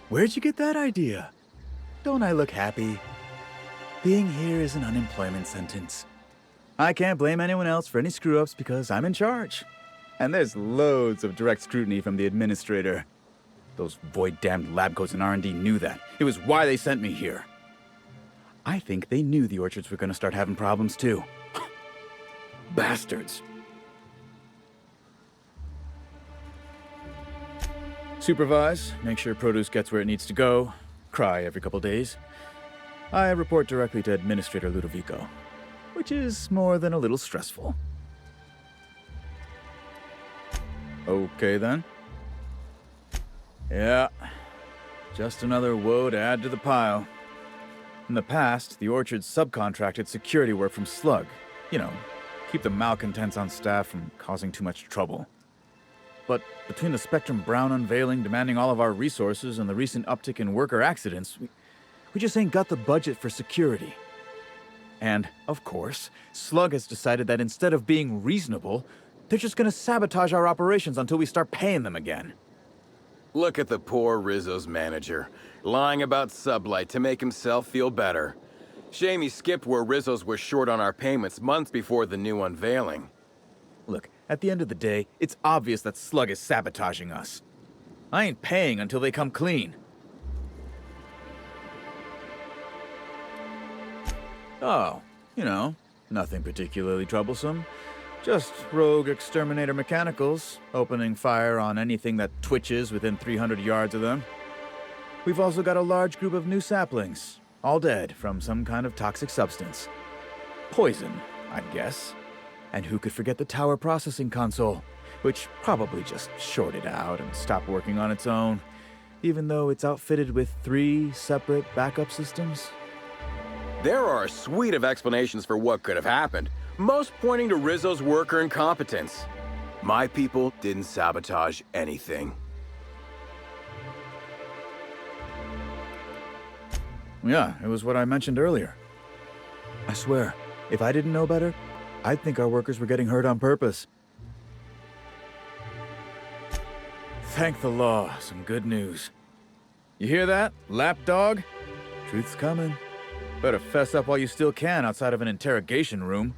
Where'd you get that idea? Don't I look happy? Being here is an unemployment sentence. I can't blame anyone else for any screw-ups because I'm in charge. And there's loads of direct scrutiny from the administrator. Those void-damned lab coats and R&D knew that. It was why they sent me here. I think they knew the orchards were gonna start having problems too. Bastards. Supervise, make sure produce gets where it needs to go, cry every couple days. I report directly to Administrator Ludovico, which is more than a little stressful. Okay, then. Yeah, just another woe to add to the pile. In the past, the orchards subcontracted security work from Slug. You know, keep the malcontents on staff from causing too much trouble. But between the Spectrum Brown unveiling demanding all of our resources and the recent uptick in worker accidents, we just ain't got the budget for security. And, of course, Slug has decided that instead of being reasonable, they're just gonna sabotage our operations until we start paying them again. Look at the poor Rizzo's manager, lying about Sublight to make himself feel better. Shame he skipped where Rizzo's were short on our payments months before the new unveiling. Look, at the end of the day, it's obvious that Slug is sabotaging us. I ain't paying until they come clean. Oh, you know, nothing particularly troublesome. Just rogue exterminator mechanicals, opening fire on anything that twitches within 300 yards of them. We've also got a large group of new saplings, all dead from some kind of toxic substance. Poison, I'd guess. And who could forget the tower processing console, which probably just shorted out and stopped working on its own, even though it's outfitted with 3 separate backup systems? There are a suite of explanations for what could have happened, most pointing to Rizzo's worker incompetence. My people didn't sabotage anything. Yeah, it was what I mentioned earlier. I swear, if I didn't know better, I'd think our workers were getting hurt on purpose. Thank the law, some good news. You hear that, lapdog? Truth's coming. Better fess up while you still can outside of an interrogation room.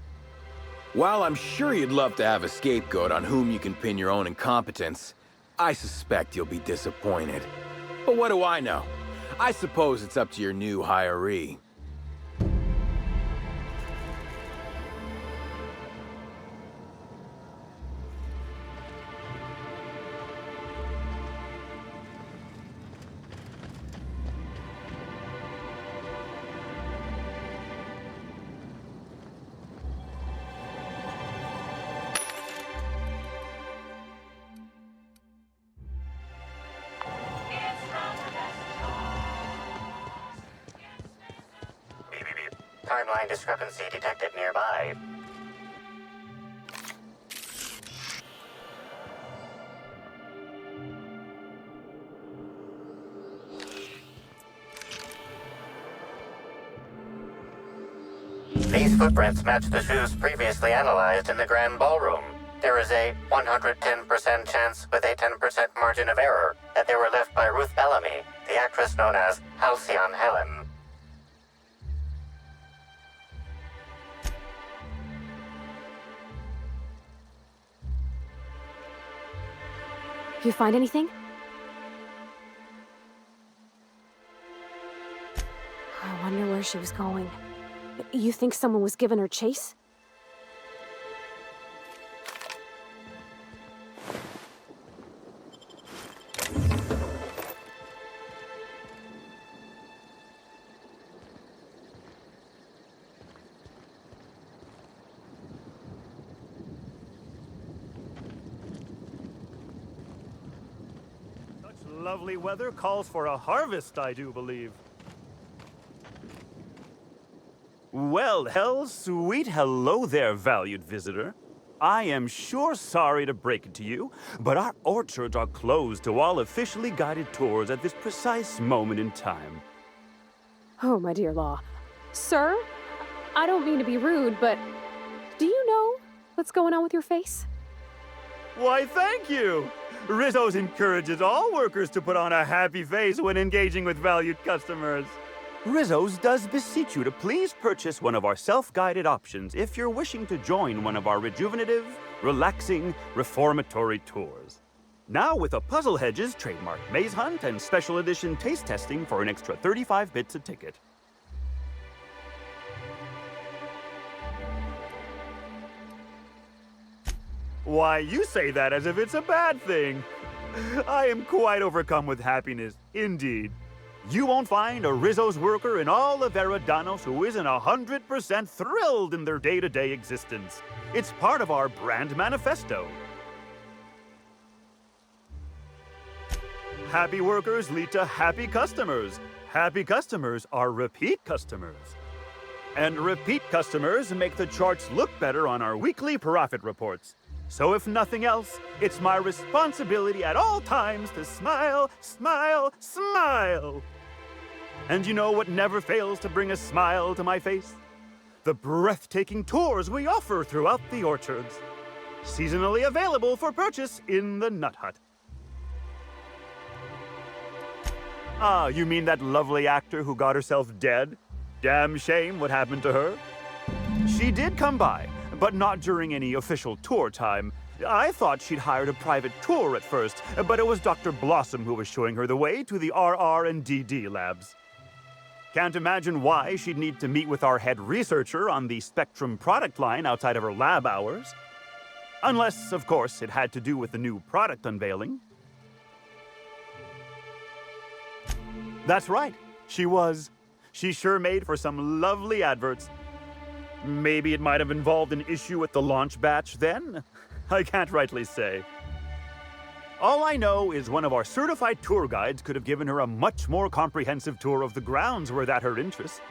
While I'm sure you'd love to have a scapegoat on whom you can pin your own incompetence, I suspect you'll be disappointed. But what do I know? I suppose it's up to your new hiree. Timeline discrepancy detected nearby. These footprints match the shoes previously analyzed in the Grand Ballroom. There is a 110% chance with a 10% margin of error that they were left by Ruth Bellamy, the actress known as Halcyon Helen. You find anything? I wonder where she was going. You think someone was giving her chase? Lovely weather calls for a harvest, I do believe. Well, sweet hello there, valued visitor. I am sure sorry to break it to you, but our orchards are closed to all officially guided tours at this precise moment in time. Oh, my dear Law. Sir, I don't mean to be rude, but do you know what's going on with your face? Why, thank you! Rizzo's encourages all workers to put on a happy face when engaging with valued customers. Rizzo's does beseech you to please purchase one of our self-guided options if you're wishing to join one of our rejuvenative, relaxing, reformatory tours. Now with a Puzzle Hedges trademark maze hunt and special edition taste testing for an extra 35 bits a ticket. Why, you say that as if it's a bad thing. I am quite overcome with happiness, indeed. You won't find a Rizzo's worker in all of Eridanos who isn't 100% thrilled in their day-to-day existence. It's part of our brand manifesto. Happy workers lead to happy customers. Happy customers are repeat customers. And repeat customers make the charts look better on our weekly profit reports. So if nothing else, it's my responsibility at all times to smile, smile, smile. And you know what never fails to bring a smile to my face? The breathtaking tours we offer throughout the orchards. Seasonally available for purchase in the Nut Hut. Ah, you mean that lovely actor who got herself dead? Damn shame what happened to her. She did come by, but not during any official tour time. I thought she'd hired a private tour at first, but it was Dr. Blossom who was showing her the way to the RR and DD labs. Can't imagine why she'd need to meet with our head researcher on the Spectrum product line outside of her lab hours. Unless, of course, it had to do with the new product unveiling. That's right, she was. She sure made for some lovely adverts. Maybe it might have involved an issue with the launch batch then? I can't rightly say. All I know is one of our certified tour guides could have given her a much more comprehensive tour of the grounds were that her interest.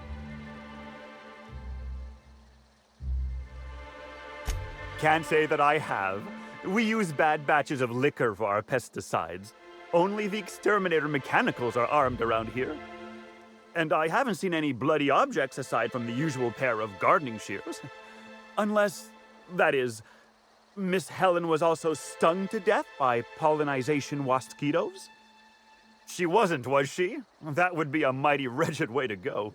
Can't say that I have. We use bad batches of liquor for our pesticides. Only the exterminator mechanicals are armed around here. And I haven't seen any bloody objects aside from the usual pair of gardening shears. Unless, that is, Miss Helen was also stung to death by pollinization mosquitoes? She wasn't, was she? That would be a mighty wretched way to go.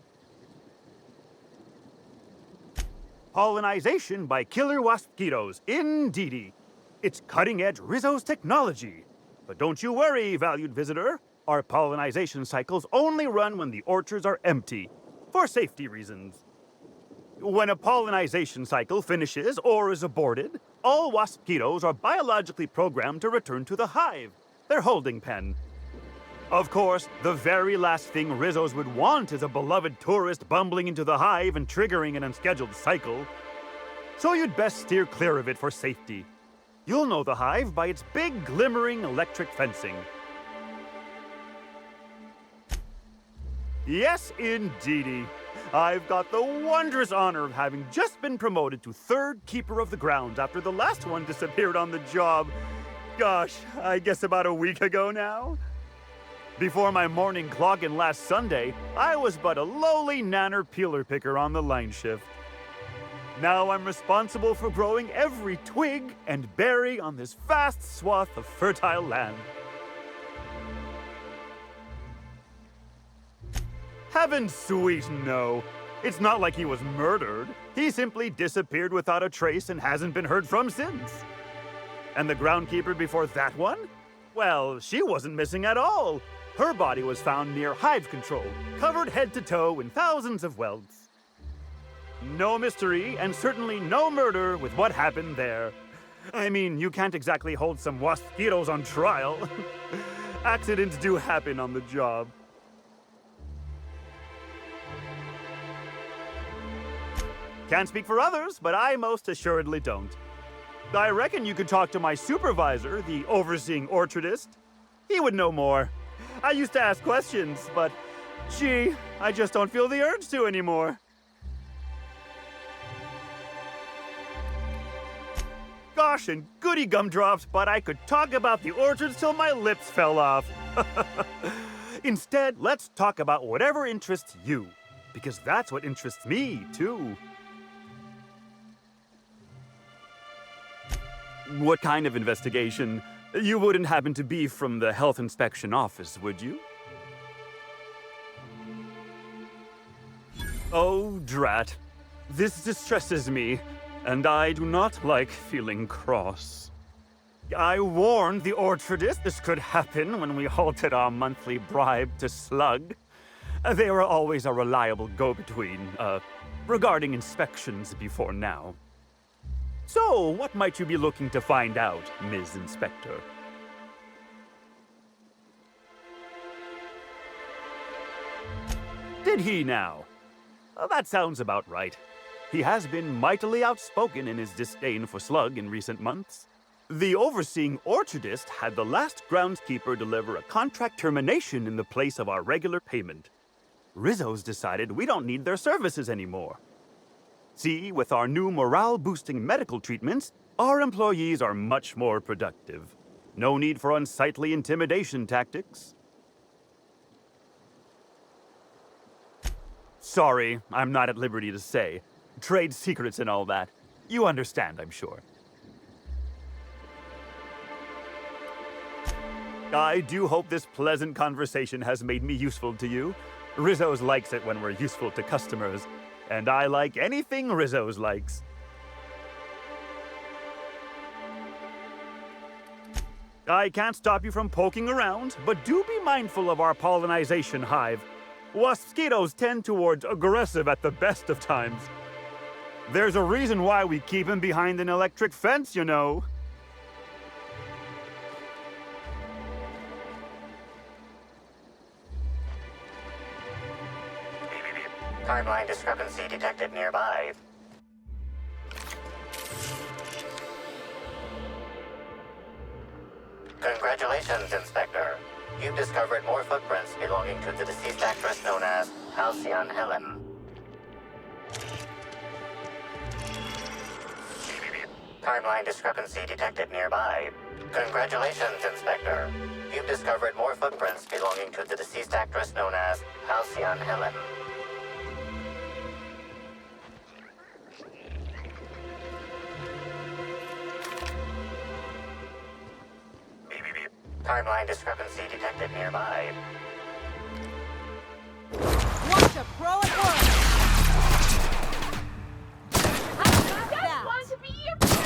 Pollinization by killer mosquitoes, indeedy. It's cutting-edge Rizzo's technology. But don't you worry, valued visitor. Our pollinization cycles only run when the orchards are empty, for safety reasons. When a pollinization cycle finishes or is aborted, all mosquitoes are biologically programmed to return to the hive, their holding pen. Of course, the very last thing Rizzo's would want is a beloved tourist bumbling into the hive and triggering an unscheduled cycle. So you'd best steer clear of it for safety. You'll know the hive by its big, glimmering electric fencing. Yes, indeedy. I've got the wondrous honor of having just been promoted to third keeper of the grounds after the last one disappeared on the job. Gosh, I guess about a week ago now. Before my morning clock-in last Sunday, I was but a lowly nanner peeler picker on the line shift. Now I'm responsible for growing every twig and berry on this vast swath of fertile land. Heaven sweet, no. It's not like he was murdered. He simply disappeared without a trace and hasn't been heard from since. And the groundkeeper before that one? Well, she wasn't missing at all. Her body was found near hive control, covered head to toe in thousands of welts. No mystery, and certainly no murder with what happened there. I mean, you can't exactly hold some mosquitoes on trial. Accidents do happen on the job. Can't speak for others, but I most assuredly don't. I reckon you could talk to my supervisor, the overseeing orchardist. He would know more. I used to ask questions, but gee, I just don't feel the urge to anymore. Gosh and goody gumdrops, but I could talk about the orchards till my lips fell off. Instead, let's talk about whatever interests you, because that's what interests me, too. What kind of investigation? You wouldn't happen to be from the health inspection office, would you? Oh, drat. This distresses me, and I do not like feeling cross. I warned the orchardist this could happen when we halted our monthly bribe to Slug. They were always a reliable go-between, regarding inspections before now. So, what might you be looking to find out, Ms. Inspector? Did he now? That sounds about right. He has been mightily outspoken in his disdain for Slug in recent months. The overseeing orchardist had the last groundskeeper deliver a contract termination in the place of our regular payment. Rizzo's decided we don't need their services anymore. See, with our new morale-boosting medical treatments, our employees are much more productive. No need for unsightly intimidation tactics. Sorry, I'm not at liberty to say. Trade secrets and all that. You understand, I'm sure. I do hope this pleasant conversation has made me useful to you. Rizzo's likes it when we're useful to customers. And I like anything Rizzo's likes. I can't stop you from poking around, but do be mindful of our pollinization hive. Mosquitoes tend towards aggressive at the best of times. There's a reason why we keep him behind an electric fence, you know. Timeline discrepancy detected nearby. Congratulations, Inspector. You've discovered more footprints belonging to the deceased actress known as Halcyon Helen. Timeline discrepancy detected nearby. Congratulations, Inspector. You've discovered more footprints belonging to the deceased actress known as Halcyon Helen. Beep, beep, beep. Timeline discrepancy detected nearby. Watch a pro at work! I want to be your friend!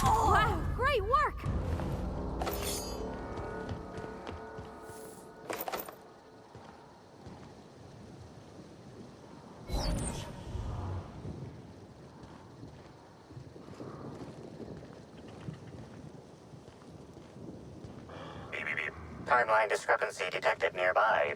Oh, wow, great work! Beep, beep, beep. Timeline discrepancy detected nearby.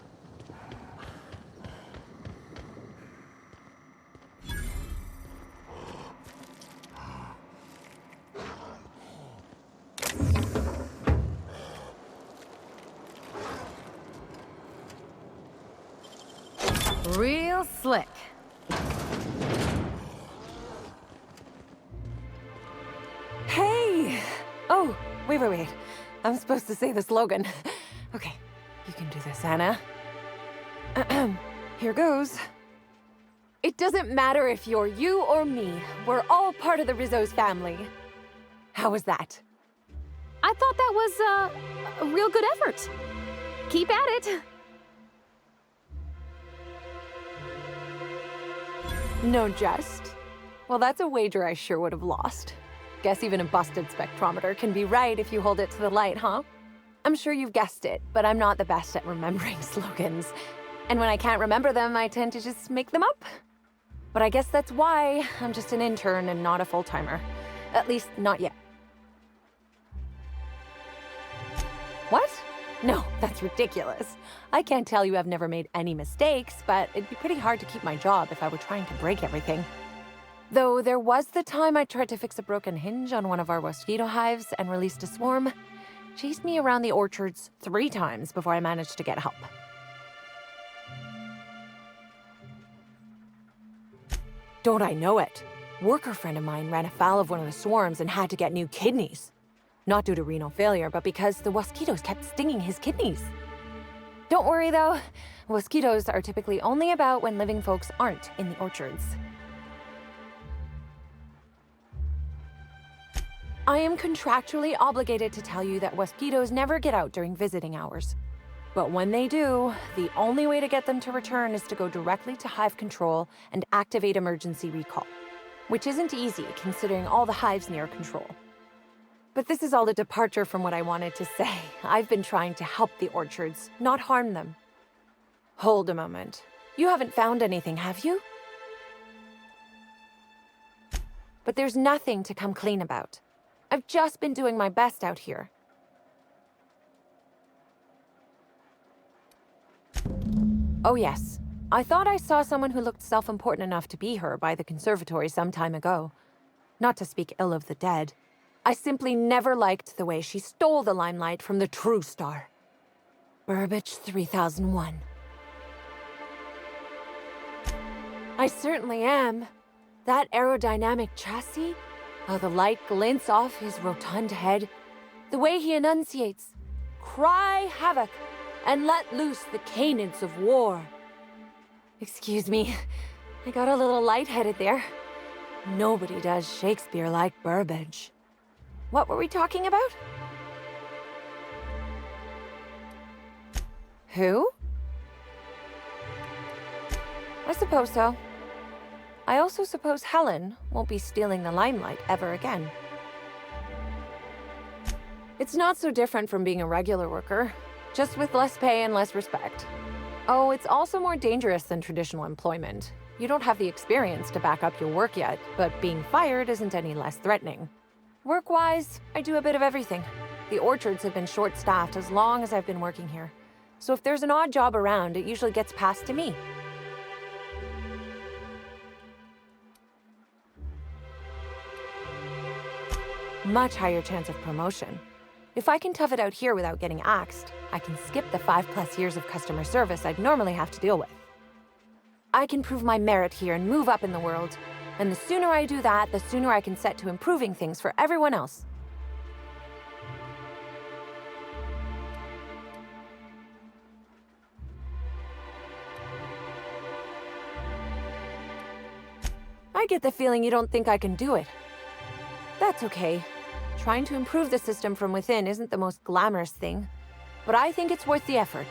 Real slick. Hey! Oh, wait. I'm supposed to say the slogan. Okay, you can do this, Anna. Here goes. It doesn't matter if you're you or me. We're all part of the Rizzo's family. How was that? I thought that was, a real good effort. Keep at it. No jest? Well, that's a wager I sure would have lost. Guess even a busted spectrometer can be right if you hold it to the light, huh? I'm sure you've guessed it, but I'm not the best at remembering slogans. And when I can't remember them, I tend to just make them up. But I guess that's why I'm just an intern and not a full-timer. At least, not yet. What? No, that's ridiculous. I can't tell you I've never made any mistakes, but it'd be pretty hard to keep my job if I were trying to break everything. Though there was the time I tried to fix a broken hinge on one of our mosquito hives and released a swarm. Chased me around the orchards 3 times before I managed to get help. Don't I know it? Worker friend of mine ran afoul of one of the swarms and had to get new kidneys. Not due to renal failure, but because the mosquitoes kept stinging his kidneys. Don't worry though, mosquitoes are typically only about when living folks aren't in the orchards. I am contractually obligated to tell you that mosquitoes never get out during visiting hours. But when they do, the only way to get them to return is to go directly to hive control and activate emergency recall. Which isn't easy, considering all the hives near control. But this is all a departure from what I wanted to say. I've been trying to help the orchards, not harm them. Hold a moment. You haven't found anything, have you? But there's nothing to come clean about. I've just been doing my best out here. Oh yes, I thought I saw someone who looked self-important enough to be her by the conservatory some time ago. Not to speak ill of the dead. I simply never liked the way she stole the limelight from the true star. Burbage 3001. I certainly am. That aerodynamic chassis, how the light glints off his rotund head, the way he enunciates, cry havoc, and let loose the canids of war. Excuse me, I got a little lightheaded there. Nobody does Shakespeare like Burbage. What were we talking about? Who? I suppose so. I also suppose Helen won't be stealing the limelight ever again. It's not so different from being a regular worker, just with less pay and less respect. Oh, it's also more dangerous than traditional employment. You don't have the experience to back up your work yet, but being fired isn't any less threatening. Work-wise, I do a bit of everything. The orchards have been short-staffed as long as I've been working here. So if there's an odd job around, it usually gets passed to me. Much higher chance of promotion. If I can tough it out here without getting axed, I can skip the 5+ years of customer service I'd normally have to deal with. I can prove my merit here and move up in the world. And the sooner I do that, the sooner I can set to improving things for everyone else. I get the feeling you don't think I can do it. That's okay. Trying to improve the system from within isn't the most glamorous thing, but I think it's worth the effort.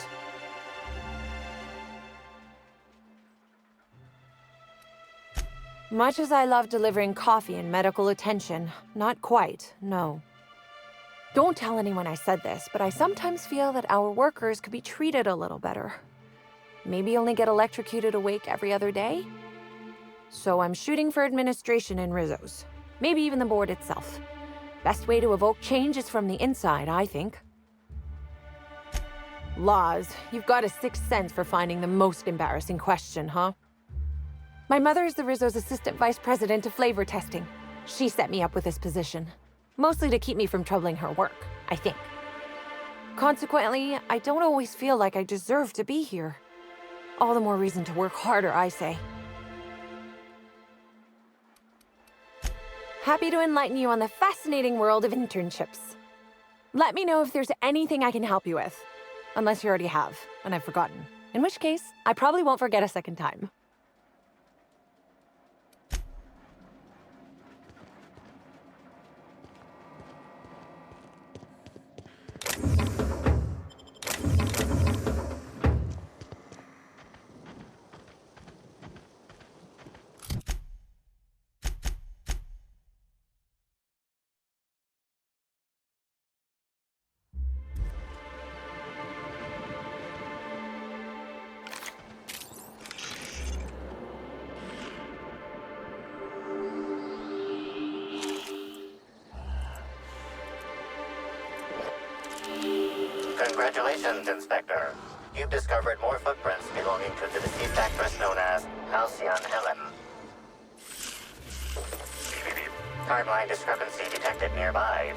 Much as I love delivering coffee and medical attention, not quite, no. Don't tell anyone I said this, but I sometimes feel that our workers could be treated a little better. Maybe only get electrocuted awake every other day? So I'm shooting for administration in Rizzo's. Maybe even the board itself. Best way to evoke change is from the inside, I think. Laws, you've got a sixth sense for finding the most embarrassing question, huh? My mother is the Rizzo's assistant vice president of flavor testing. She set me up with this position. Mostly to keep me from troubling her work, I think. Consequently, I don't always feel like I deserve to be here. All the more reason to work harder, I say. Happy to enlighten you on the fascinating world of internships. Let me know if there's anything I can help you with. Unless you already have, and I've forgotten. In which case, I probably won't forget a second time. Congratulations, Inspector. You've discovered more footprints belonging to the deceased actress known as Halcyon Helen. Timeline discrepancy detected nearby.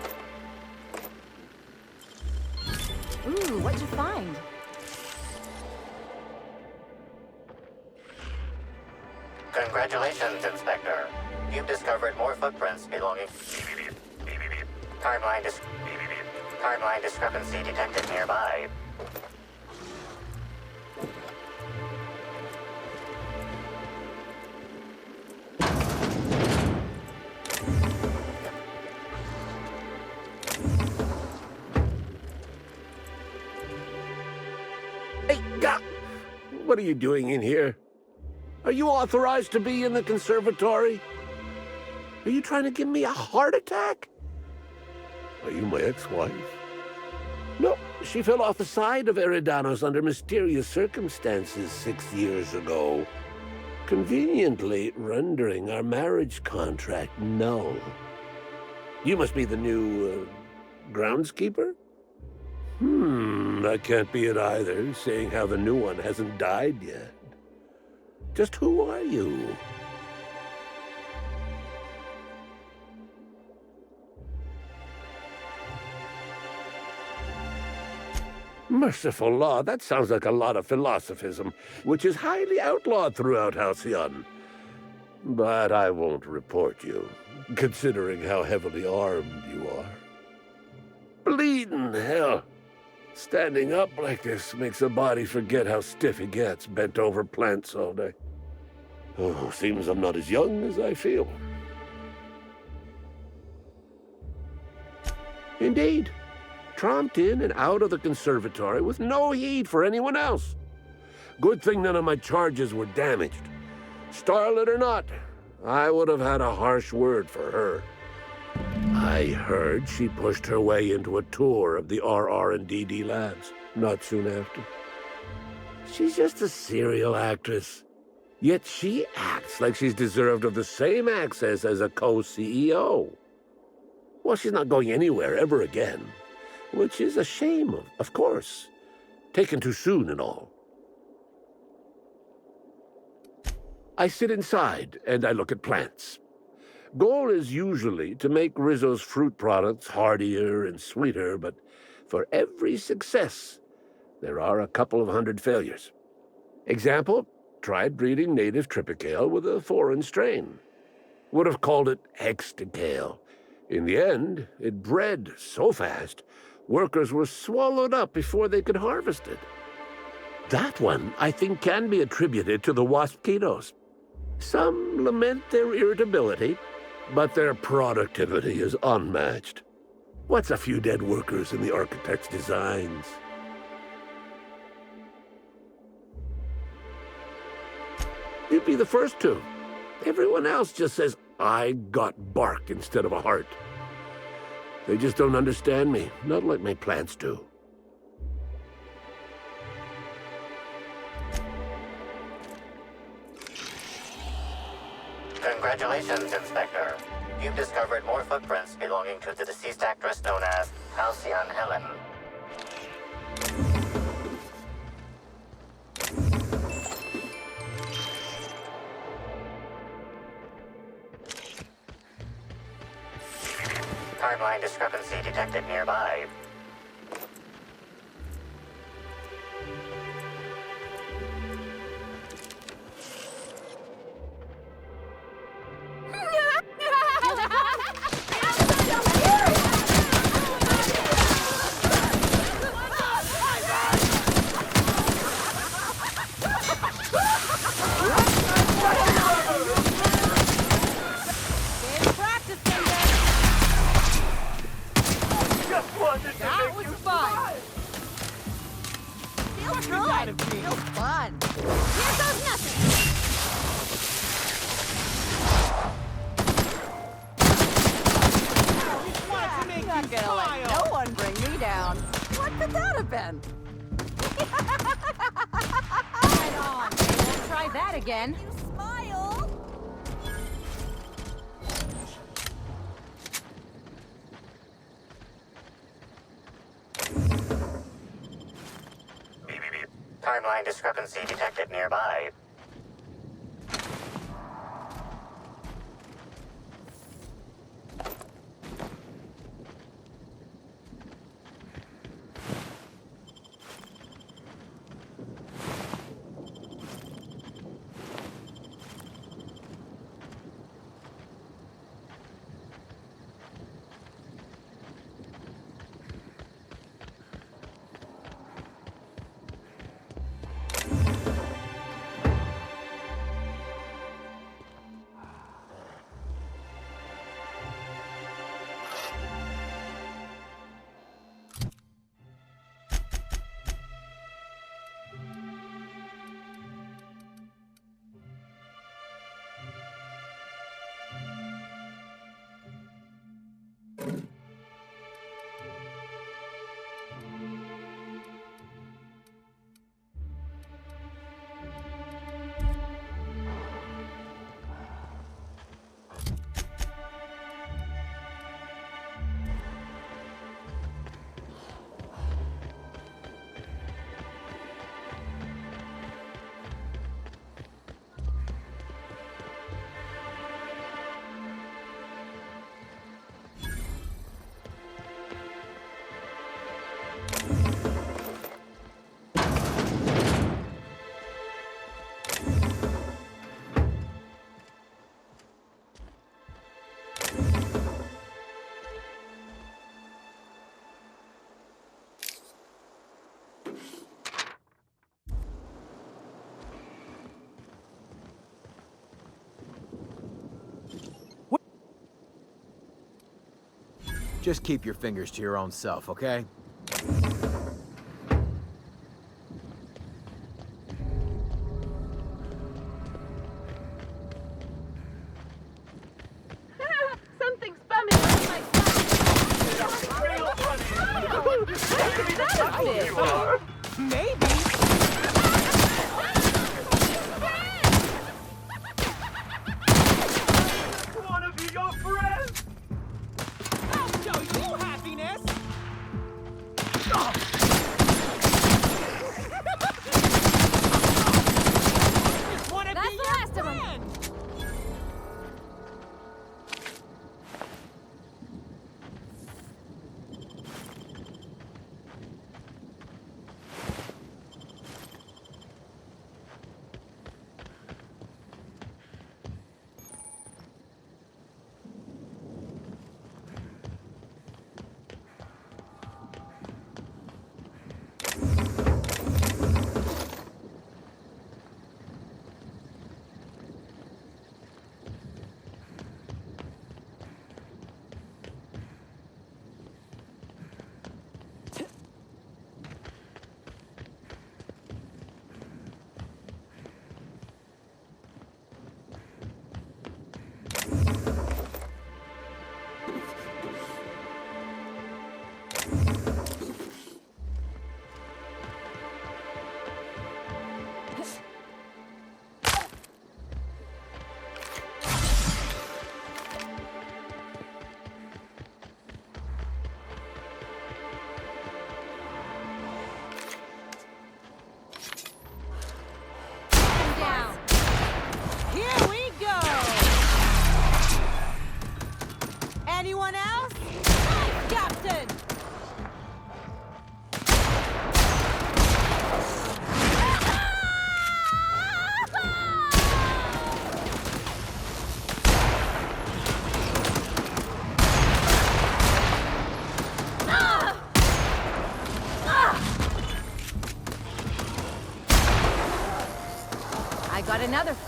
Ooh, what'd you find? Congratulations, Inspector. You've discovered more footprints belonging... Timeline discrepancy detected nearby. Hey, what are you doing in here? Are you authorized to be in the conservatory? Are you trying to give me a heart attack? Are you my ex-wife? No, she fell off the side of Eridanos under mysterious circumstances 6 years ago, conveniently rendering our marriage contract null. You must be the new, groundskeeper? That can't be it either, seeing how the new one hasn't died yet. Just who are you? Merciful law, that sounds like a lot of philosophism, which is highly outlawed throughout Halcyon. But I won't report you, considering how heavily armed you are. Bleeding hell. Standing up like this makes a body forget how stiff he gets, bent over plants all day. Oh, seems I'm not as young as I feel. Indeed. Tromped in and out of the conservatory with no heed for anyone else. Good thing none of my charges were damaged. Starlet or not, I would have had a harsh word for her. I heard she pushed her way into a tour of the RR&DD labs not soon after. She's just a serial actress. Yet she acts like she's deserved of the same access as a co-CEO. Well, she's not going anywhere ever again. Which is a shame, of course. Taken too soon and all. I sit inside and I look at plants. Goal is usually to make Rizzo's fruit products heartier and sweeter, but for every success, there are a couple of hundred failures. Example, tried breeding native Tripicale with a foreign strain. Would have called it Hexticale. In the end, it bred so fast, workers were swallowed up before they could harvest it. That one, I think, can be attributed to the waspitos. Some lament their irritability, but their productivity is unmatched. What's a few dead workers in the architect's designs? You'd be the first to. Everyone else just says, I got bark instead of a heart. They just don't understand me, not like my plants do. Congratulations, Inspector. You've discovered more footprints belonging to the deceased actress known as Halcyon Helen. Timeline discrepancy detected nearby. That was fun. Feels good. Feels fun. Here goes nothing. I'm not gonna let no one bring me down. What could that have been? Right on. We'll try that again. You smile. Timeline discrepancy detected nearby. Just keep your fingers to your own self, okay? Something's bumming with my Maybe. Wanna be your friend? I'll show you happiness.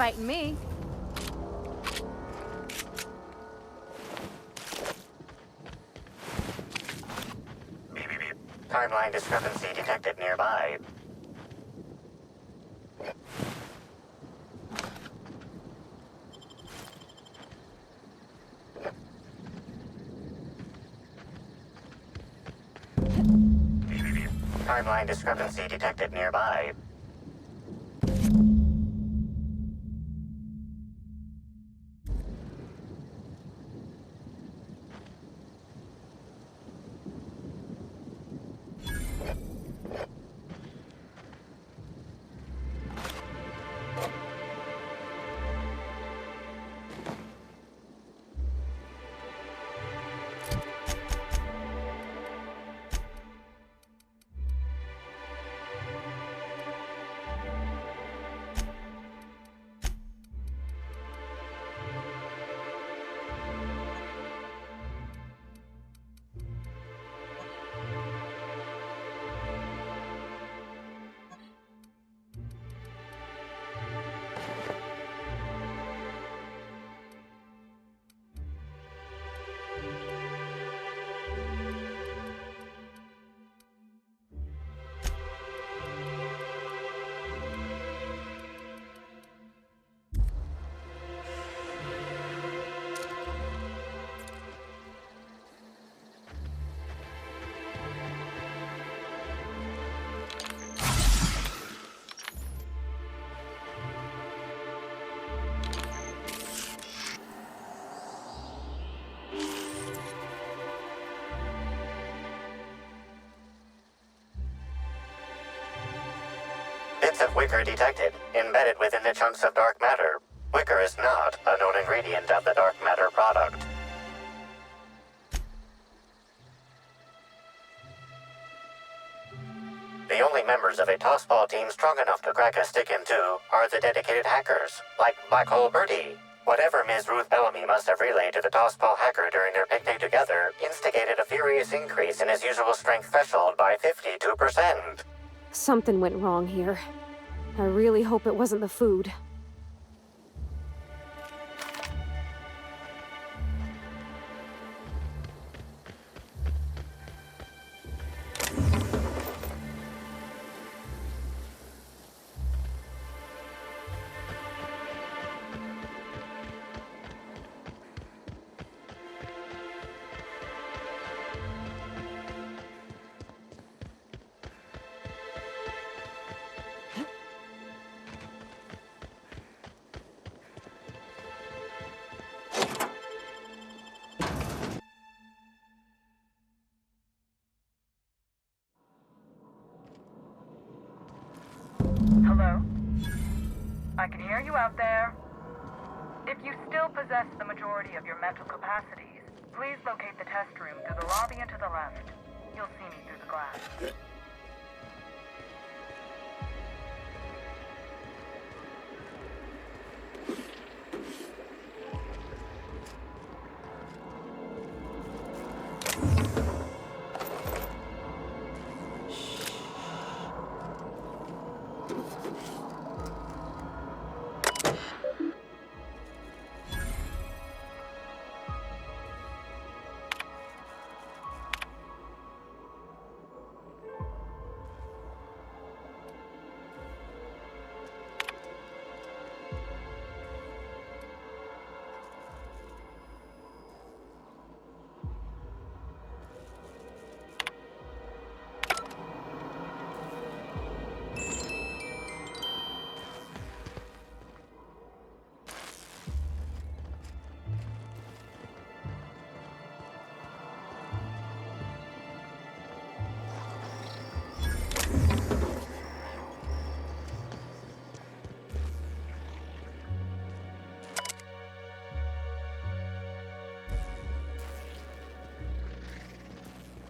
fighting me. Timeline discrepancy detected nearby. Timeline discrepancy detected nearby. Bits of wicker detected, embedded within the chunks of dark matter. Wicker is not a known ingredient of the dark matter product. The only members of a tossball team strong enough to crack a stick in two are the dedicated hackers, like Black Hole Birdie. Whatever Ms. Ruth Bellamy must have relayed to the tossball hacker during their picnic together instigated a furious increase in his usual strength threshold by 52%. Something went wrong here. I really hope it wasn't the food. Hello? I can hear you out there. If you still possess the majority of your mental capacities, please locate the test room through the lobby and to the left. You'll see me through the glass.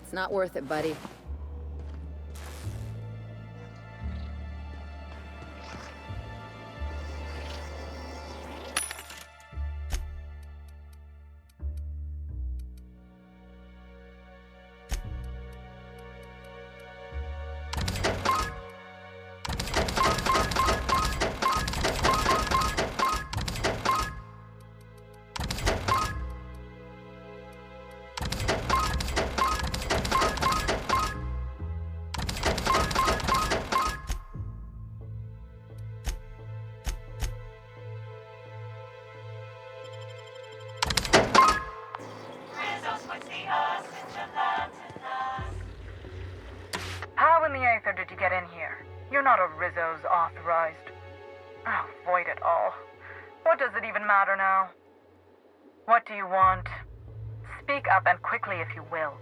It's not worth it, buddy. earth, or did you get in here? You're not a Rizzo's authorized. Oh, void it all. What does it even matter now? What do you want? Speak up and quickly if you will.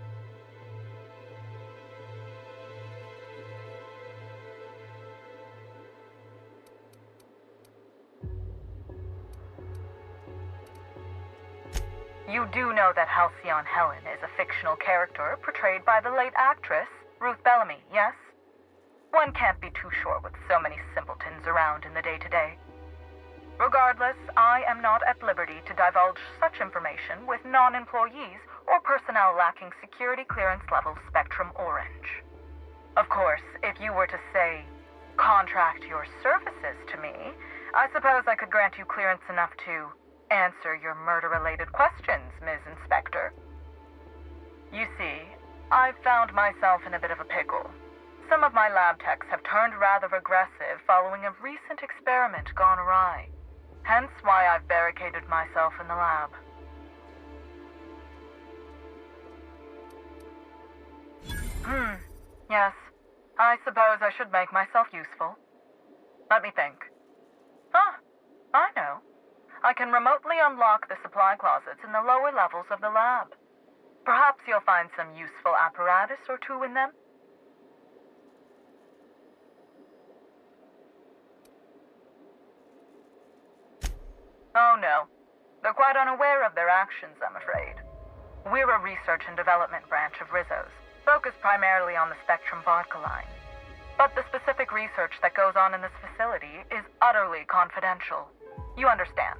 You do know that Halcyon Helen is a fictional character portrayed by the late actress, Ruth Bellamy, yes? One can't be too sure with so many simpletons around in the day-to-day. Regardless, I am not at liberty to divulge such information with non-employees or personnel lacking security clearance level Spectrum Orange. Of course, if you were to say, contract your services to me, I suppose I could grant you clearance enough to answer your murder-related questions, Ms. Inspector. You see, I've found myself in a bit of a pickle. Some of my lab techs have turned rather aggressive following a recent experiment gone awry. Hence why I've barricaded myself in the lab. Yes. I suppose I should make myself useful. Let me think. Ah, I know. I can remotely unlock the supply closets in the lower levels of the lab. Perhaps you'll find some useful apparatus or two in them. Oh no. They're quite unaware of their actions, I'm afraid. We're a research and development branch of Rizzo's, focused primarily on the Spectrum vodka line. But the specific research that goes on in this facility is utterly confidential. You understand?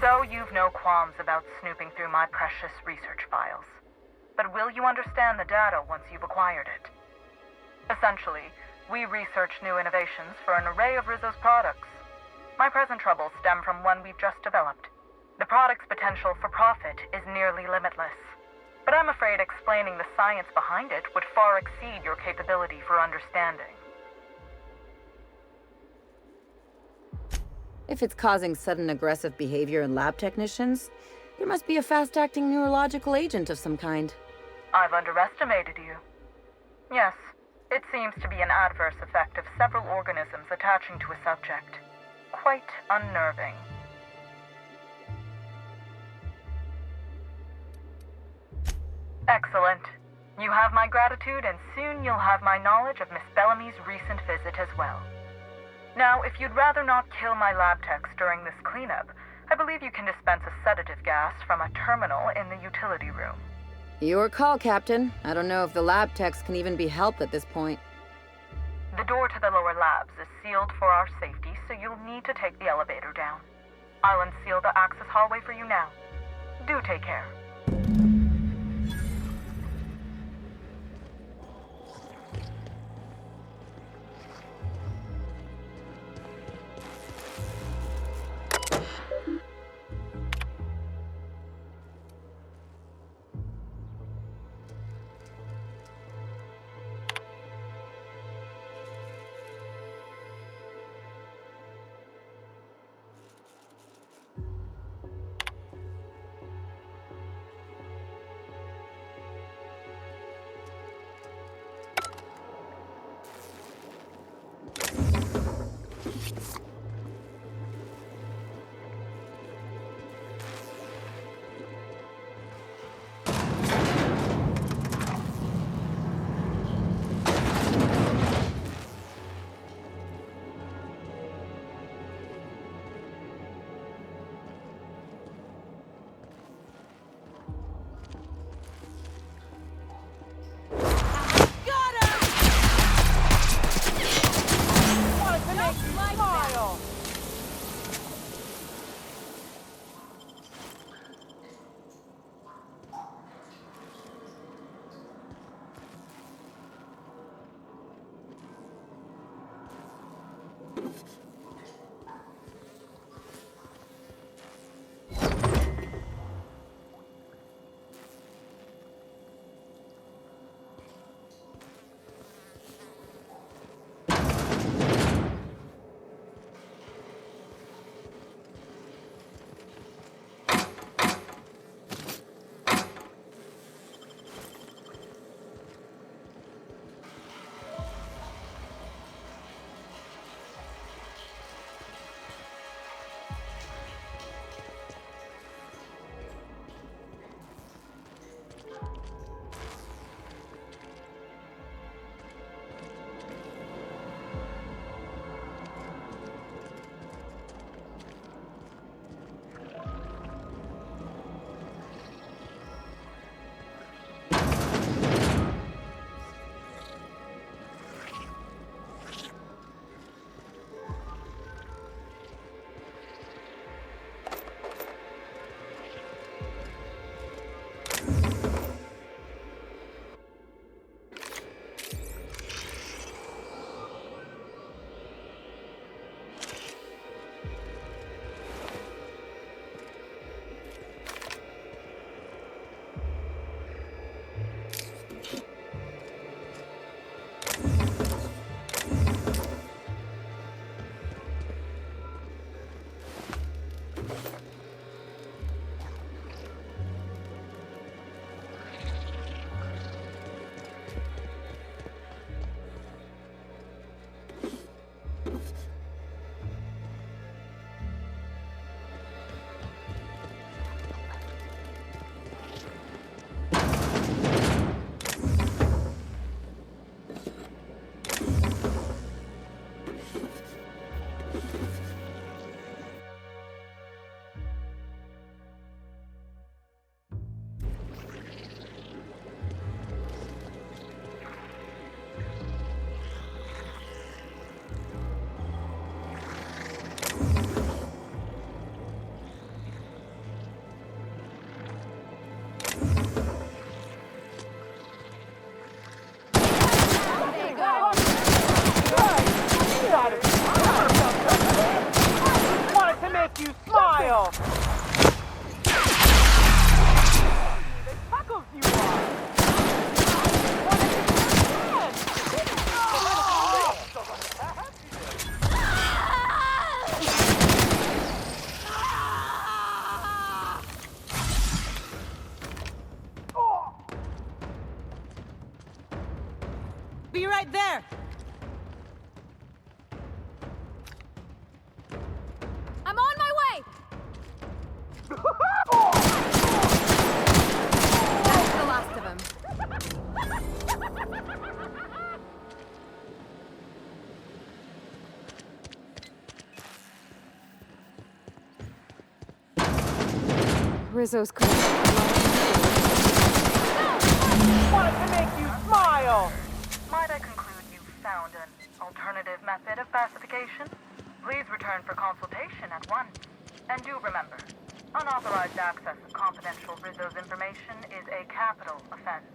So you've no qualms about snooping through my precious research files. But will you understand the data once you've acquired it? Essentially, we research new innovations for an array of Rizzo's products. My present troubles stem from one we've just developed. The product's potential for profit is nearly limitless. But I'm afraid explaining the science behind it would far exceed your capability for understanding. If it's causing sudden aggressive behavior in lab technicians, there must be a fast-acting neurological agent of some kind. I've underestimated you. Yes, it seems to be an adverse effect of several organisms attaching to a subject. Quite unnerving. Excellent. You have my gratitude, and soon you'll have my knowledge of Miss Bellamy's recent visit as well. Now, if you'd rather not kill my lab techs during this cleanup, I believe you can dispense a sedative gas from a terminal in the utility room. Your call, Captain. I don't know if the lab techs can even be helped at this point. The door to the lower labs is sealed for our safety, so you'll need to take the elevator down. I'll unseal the access hallway for you now. Do take care. Wanted to make you smile. Tacos you Be right there! I'm on my way! That's the last of them. Rizzo's cool. wanted to make you smile. Might I conclude you found an alternative method of pacification? Please return for consultation at once. And do remember, unauthorized access of confidential Rizzo's information is a capital offense.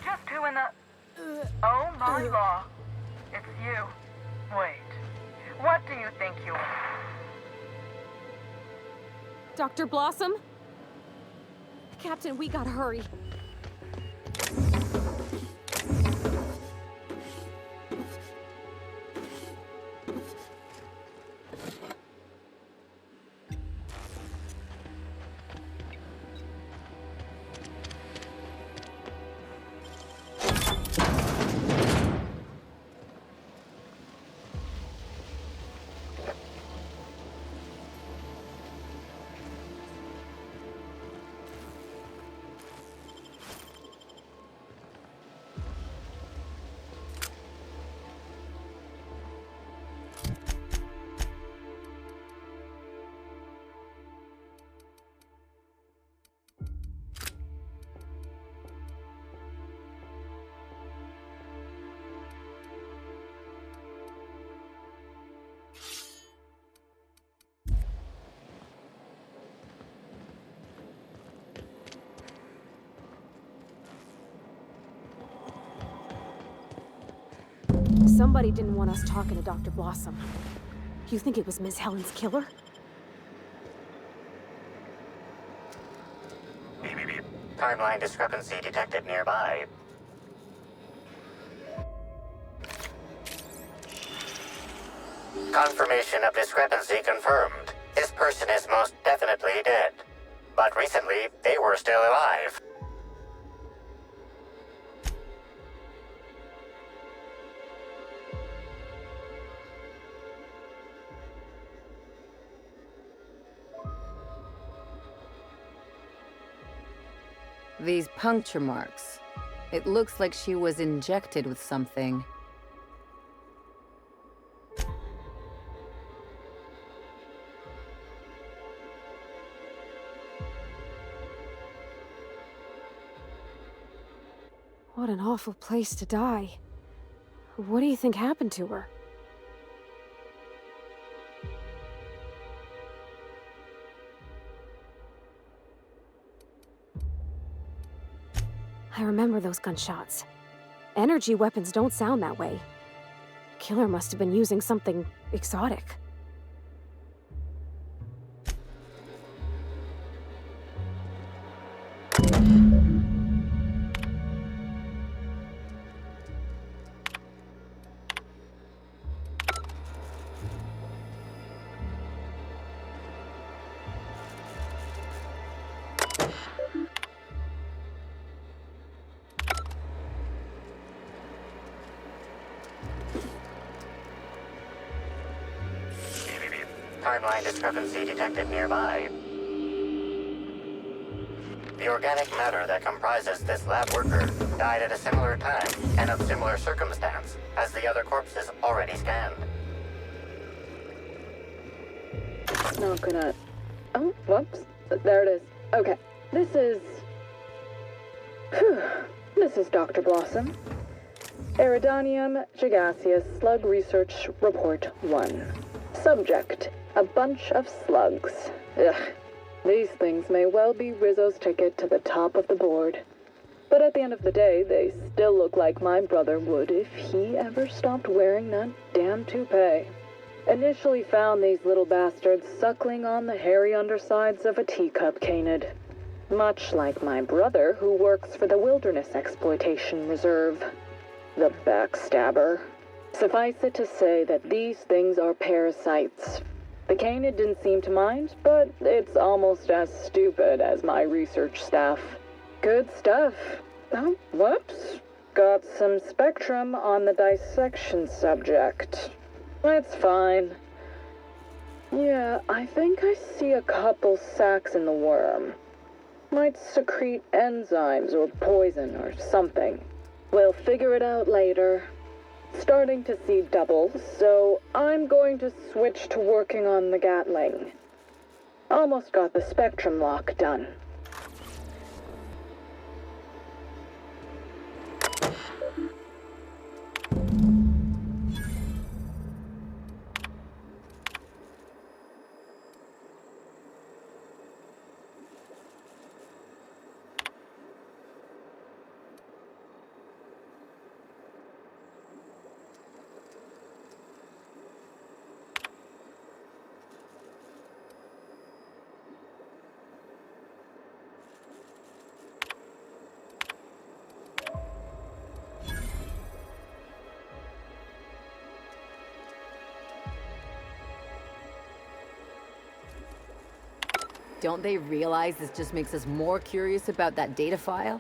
Just who in the... Oh my law. It's you. Wait. What do you think you are? Dr. Blossom? Captain, we gotta hurry. Somebody didn't want us talking to Dr. Blossom. You think it was Miss Helen's killer? Timeline discrepancy detected nearby. Confirmation of discrepancy confirmed. This person is most definitely dead. But recently, they were still alive. These puncture marks. It looks like she was injected with something. What an awful place to die. What do you think happened to her? I remember those gunshots. Energy weapons don't sound that way. Killer must have been using something exotic. Timeline discrepancy detected nearby. The organic matter that comprises this lab worker died at a similar time and of similar circumstance as the other corpses already scanned. It's not gonna... Oh, whoops. There it is. Okay. This is... Phew. This is Dr. Blossom. Eridanium gigaseous slug research report 1. Subject: a bunch of slugs. Ugh. These things may well be Rizzo's ticket to the top of the board. But at the end of the day, they still look like my brother would if he ever stopped wearing that damn toupee. Initially found these little bastards suckling on the hairy undersides of a teacup canid. Much like my brother, who works for the Wilderness Exploitation Reserve. The backstabber. Suffice it to say that these things are parasites. The canid didn't seem to mind, but it's almost as stupid as my research staff. Good stuff. Oh, whoops. Got some spectrum on the dissection subject. It's fine. Yeah, I think I see a couple sacs in the worm. Might secrete enzymes or poison or something. We'll figure it out later. Starting to see doubles, so I'm going to switch to working on the Gatling. Almost got the spectrum lock done. Don't they realize this just makes us more curious about that data file?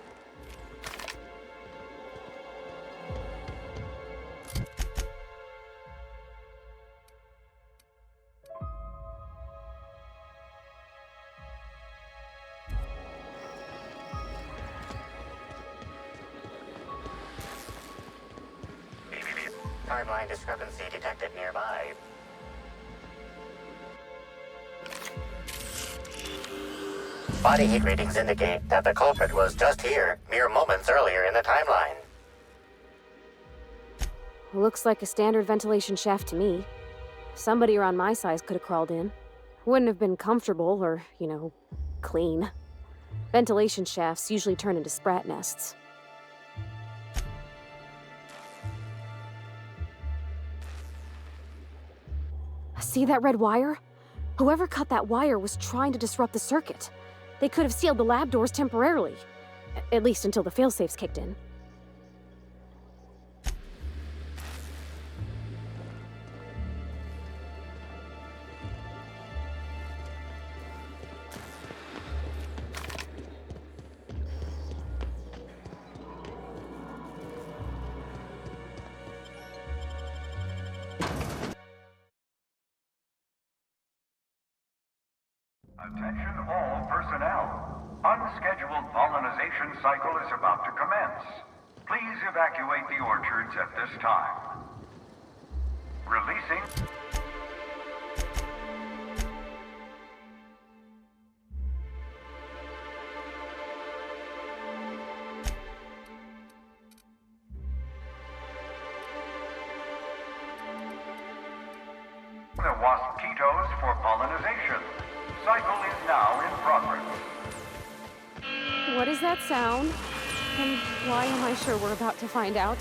Timeline discrepancy detected nearby. Body heat readings indicate that the culprit was just here, mere moments earlier in the timeline. Looks like a standard ventilation shaft to me. Somebody around my size could have crawled in. Wouldn't have been comfortable or, clean. Ventilation shafts usually turn into sprat nests. See that red wire? Whoever cut that wire was trying to disrupt the circuit. They could have sealed the lab doors temporarily. At least until the failsafes kicked in. Attention all personnel. Unscheduled pollinization cycle is about to commence. Please evacuate the orchards at this time. Releasing... the waspitos for pollinization. Cycle is now in progress. What is that sound? And why am I sure we're about to find out?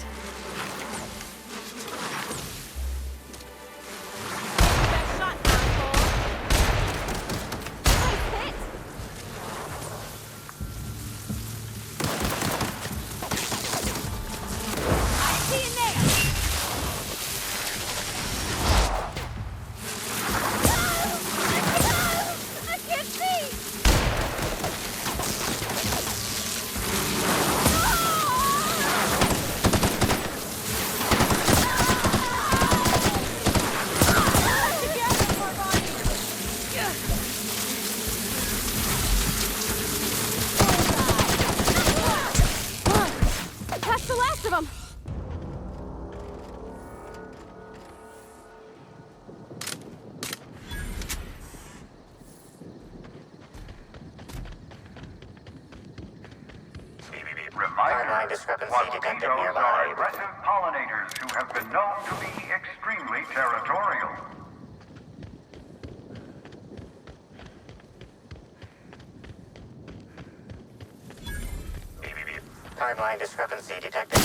Timeline discrepancy detected nearby. Aggressive pollinators who have been known to be extremely territorial. Timeline discrepancy detected.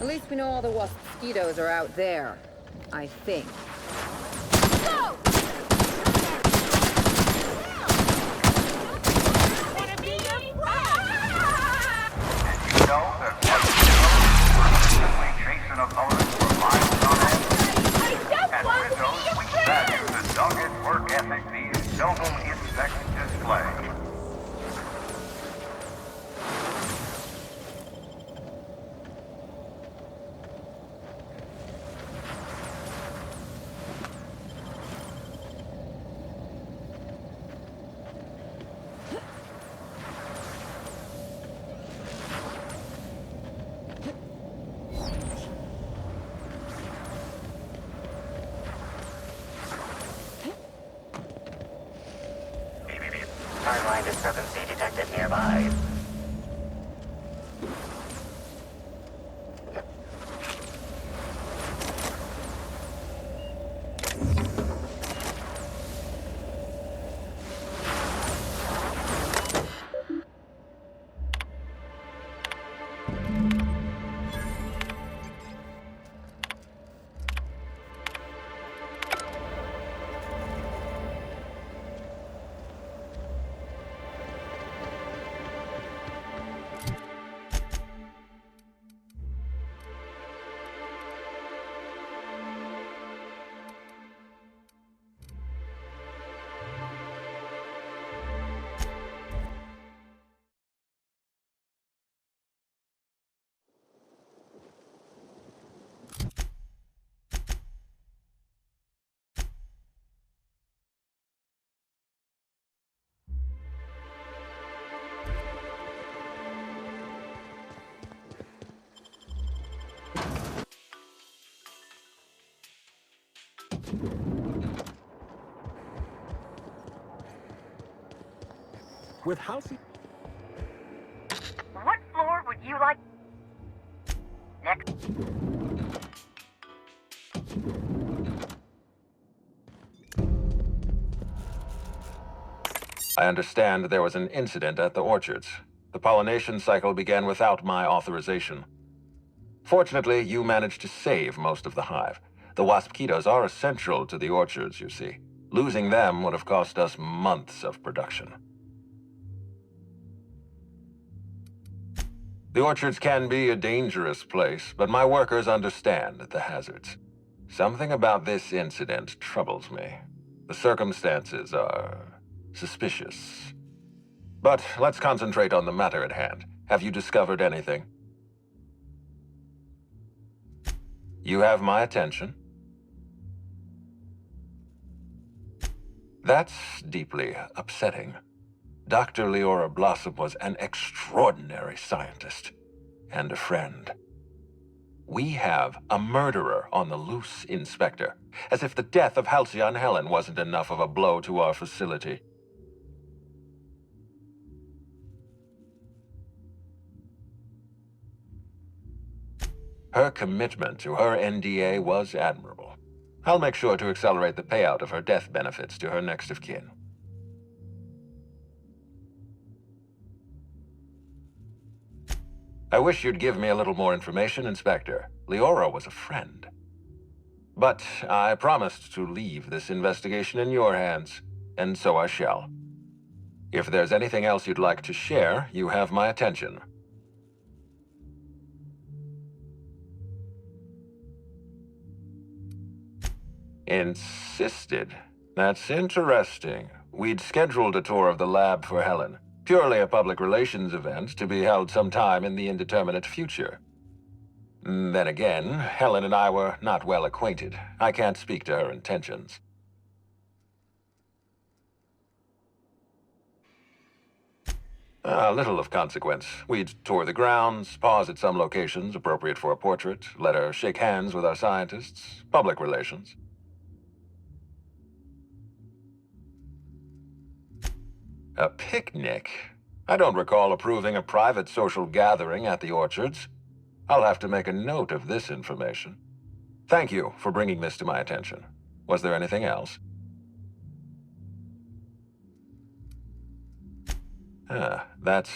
At least we know all the mosquitoes are out there. I think. Go! You know that waspitos persistently chasing opponents for miles on end? At Rizzo, we value the dogged work ethic these noble insects display. Timeline discrepancy detected nearby. With Halcyon... What floor would you like? Next. I understand there was an incident at the orchards. The pollination cycle began without my authorization. Fortunately, you managed to save most of the hive. The wasp-ketos are essential to the orchards, you see. Losing them would have cost us months of production. The orchards can be a dangerous place, but my workers understand the hazards. Something about this incident troubles me. The circumstances are suspicious. But let's concentrate on the matter at hand. Have you discovered anything? You have my attention. That's deeply upsetting. Dr. Leora Blossom was an extraordinary scientist and a friend. We have a murderer on the loose, Inspector, as if the death of Halcyon Helen wasn't enough of a blow to our facility. Her commitment to her NDA was admirable. I'll make sure to accelerate the payout of her death benefits to her next of kin. I wish you'd give me a little more information, Inspector. Leora was a friend. But I promised to leave this investigation in your hands, and so I shall. If there's anything else you'd like to share, you have my attention. Insisted. That's interesting. We'd scheduled a tour of the lab for Helen. Purely a public relations event to be held sometime in the indeterminate future. Then again, Helen and I were not well acquainted. I can't speak to her intentions. Little of consequence. We'd tour the grounds, pause at some locations appropriate for a portrait, let her shake hands with our scientists. Public relations. A picnic? I don't recall approving a private social gathering at the orchards. I'll have to make a note of this information. Thank you for bringing this to my attention. Was there anything else? That's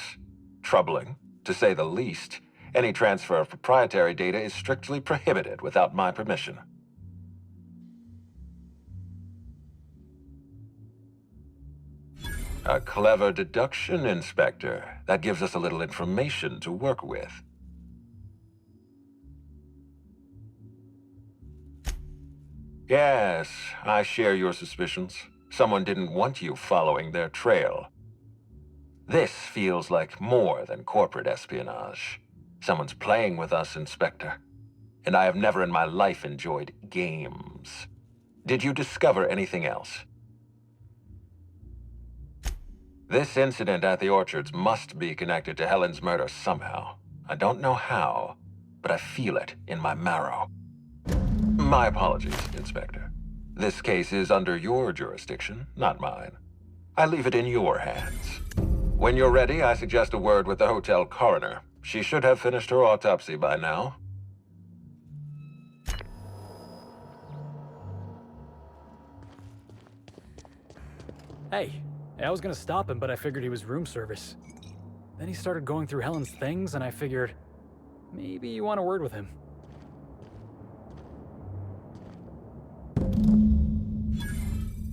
troubling, to say the least. Any transfer of proprietary data is strictly prohibited without my permission. A clever deduction, Inspector. That gives us a little information to work with. Yes, I share your suspicions. Someone didn't want you following their trail. This feels like more than corporate espionage. Someone's playing with us, Inspector. And I have never in my life enjoyed games. Did you discover anything else? This incident at the orchards must be connected to Helen's murder somehow. I don't know how, but I feel it in my marrow. My apologies, Inspector. This case is under your jurisdiction, not mine. I leave it in your hands. When you're ready, I suggest a word with the hotel coroner. She should have finished her autopsy by now. Hey, I was gonna stop him, but I figured he was room service. Then he started going through Helen's things, and I figured, maybe you want a word with him.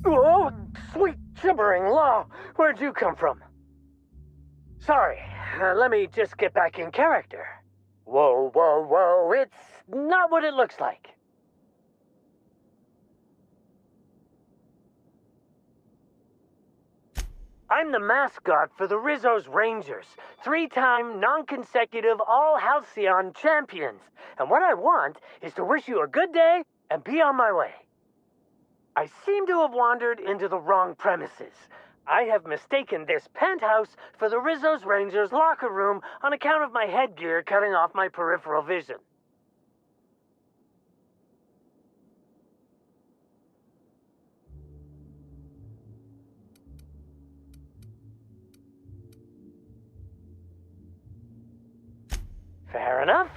Oh, sweet gibbering law! Where'd you come from? Sorry, let me just get back in character. Whoa, whoa, whoa, it's not what it looks like. I'm the mascot for the Rizzo's Rangers, 3-time, non-consecutive all-Halcyon champions. And what I want is to wish you a good day and be on my way. I seem to have wandered into the wrong premises. I have mistaken this penthouse for the Rizzo's Rangers locker room on account of my headgear cutting off my peripheral vision. Fair enough.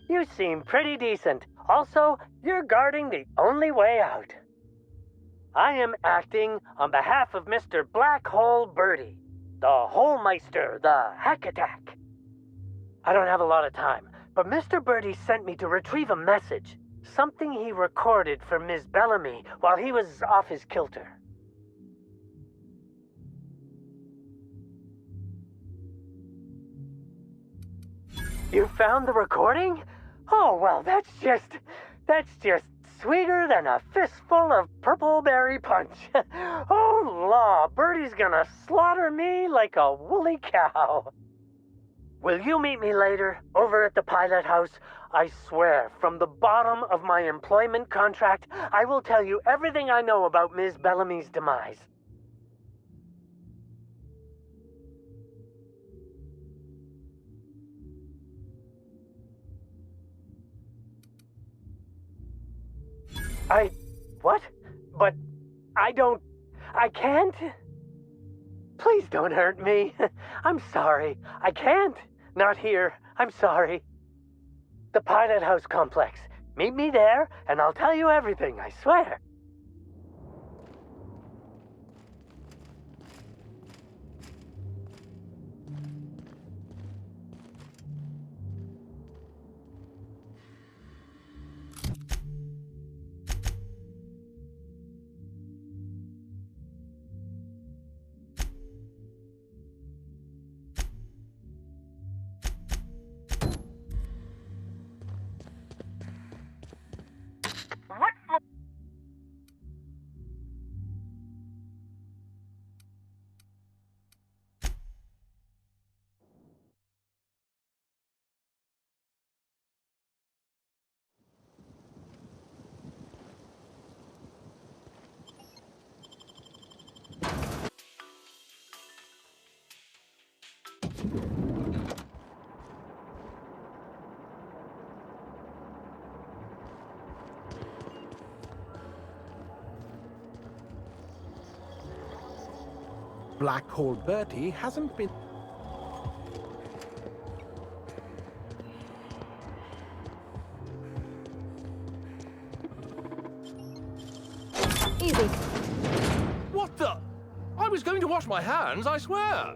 You seem pretty decent. Also, you're guarding the only way out. I am acting on behalf of Mr. Black Hole Birdie, the Holmeister, the Hack Attack. I don't have a lot of time, but Mr. Birdie sent me to retrieve a message. Something he recorded for Ms. Bellamy while he was off his kilter. You found the recording? Oh, well, that's just sweeter than a fistful of purple berry punch. Oh, law, Birdie's gonna slaughter me like a woolly cow. Will you meet me later, over at the pilot house? I swear, from the bottom of my employment contract, I will tell you everything I know about Ms. Bellamy's demise. What? But I can't? Please don't hurt me. I'm sorry. I can't. Not here. I'm sorry. The Pilot House complex. Meet me there, and I'll tell you everything, I swear. What floor? Black Hole Bertie hasn't been... Easy. What the? I was going to wash my hands, I swear.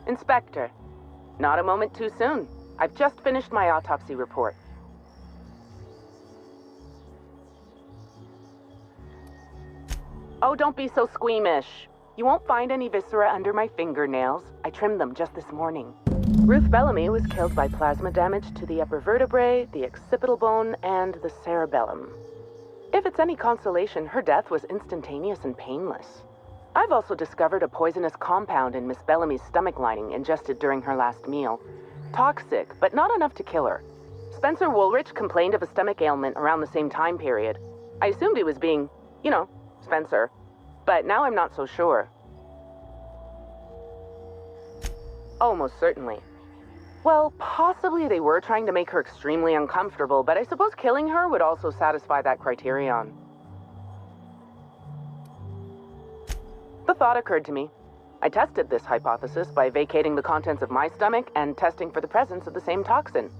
Inspector, not a moment too soon. I've just finished my autopsy report. Oh, don't be so squeamish. You won't find any viscera under my fingernails. I trimmed them just this morning. Ruth Bellamy was killed by plasma damage to the upper vertebrae, the occipital bone, and the cerebellum. If it's any consolation, her death was instantaneous and painless. I've also discovered a poisonous compound in Miss Bellamy's stomach lining ingested during her last meal. Toxic, but not enough to kill her. Spencer Woolrich complained of a stomach ailment around the same time period. I assumed he was being, Spencer. But now I'm not so sure. Oh, most certainly. Well, possibly they were trying to make her extremely uncomfortable, but I suppose killing her would also satisfy that criterion. The thought occurred to me. I tested this hypothesis by vacating the contents of my stomach and testing for the presence of the same toxin.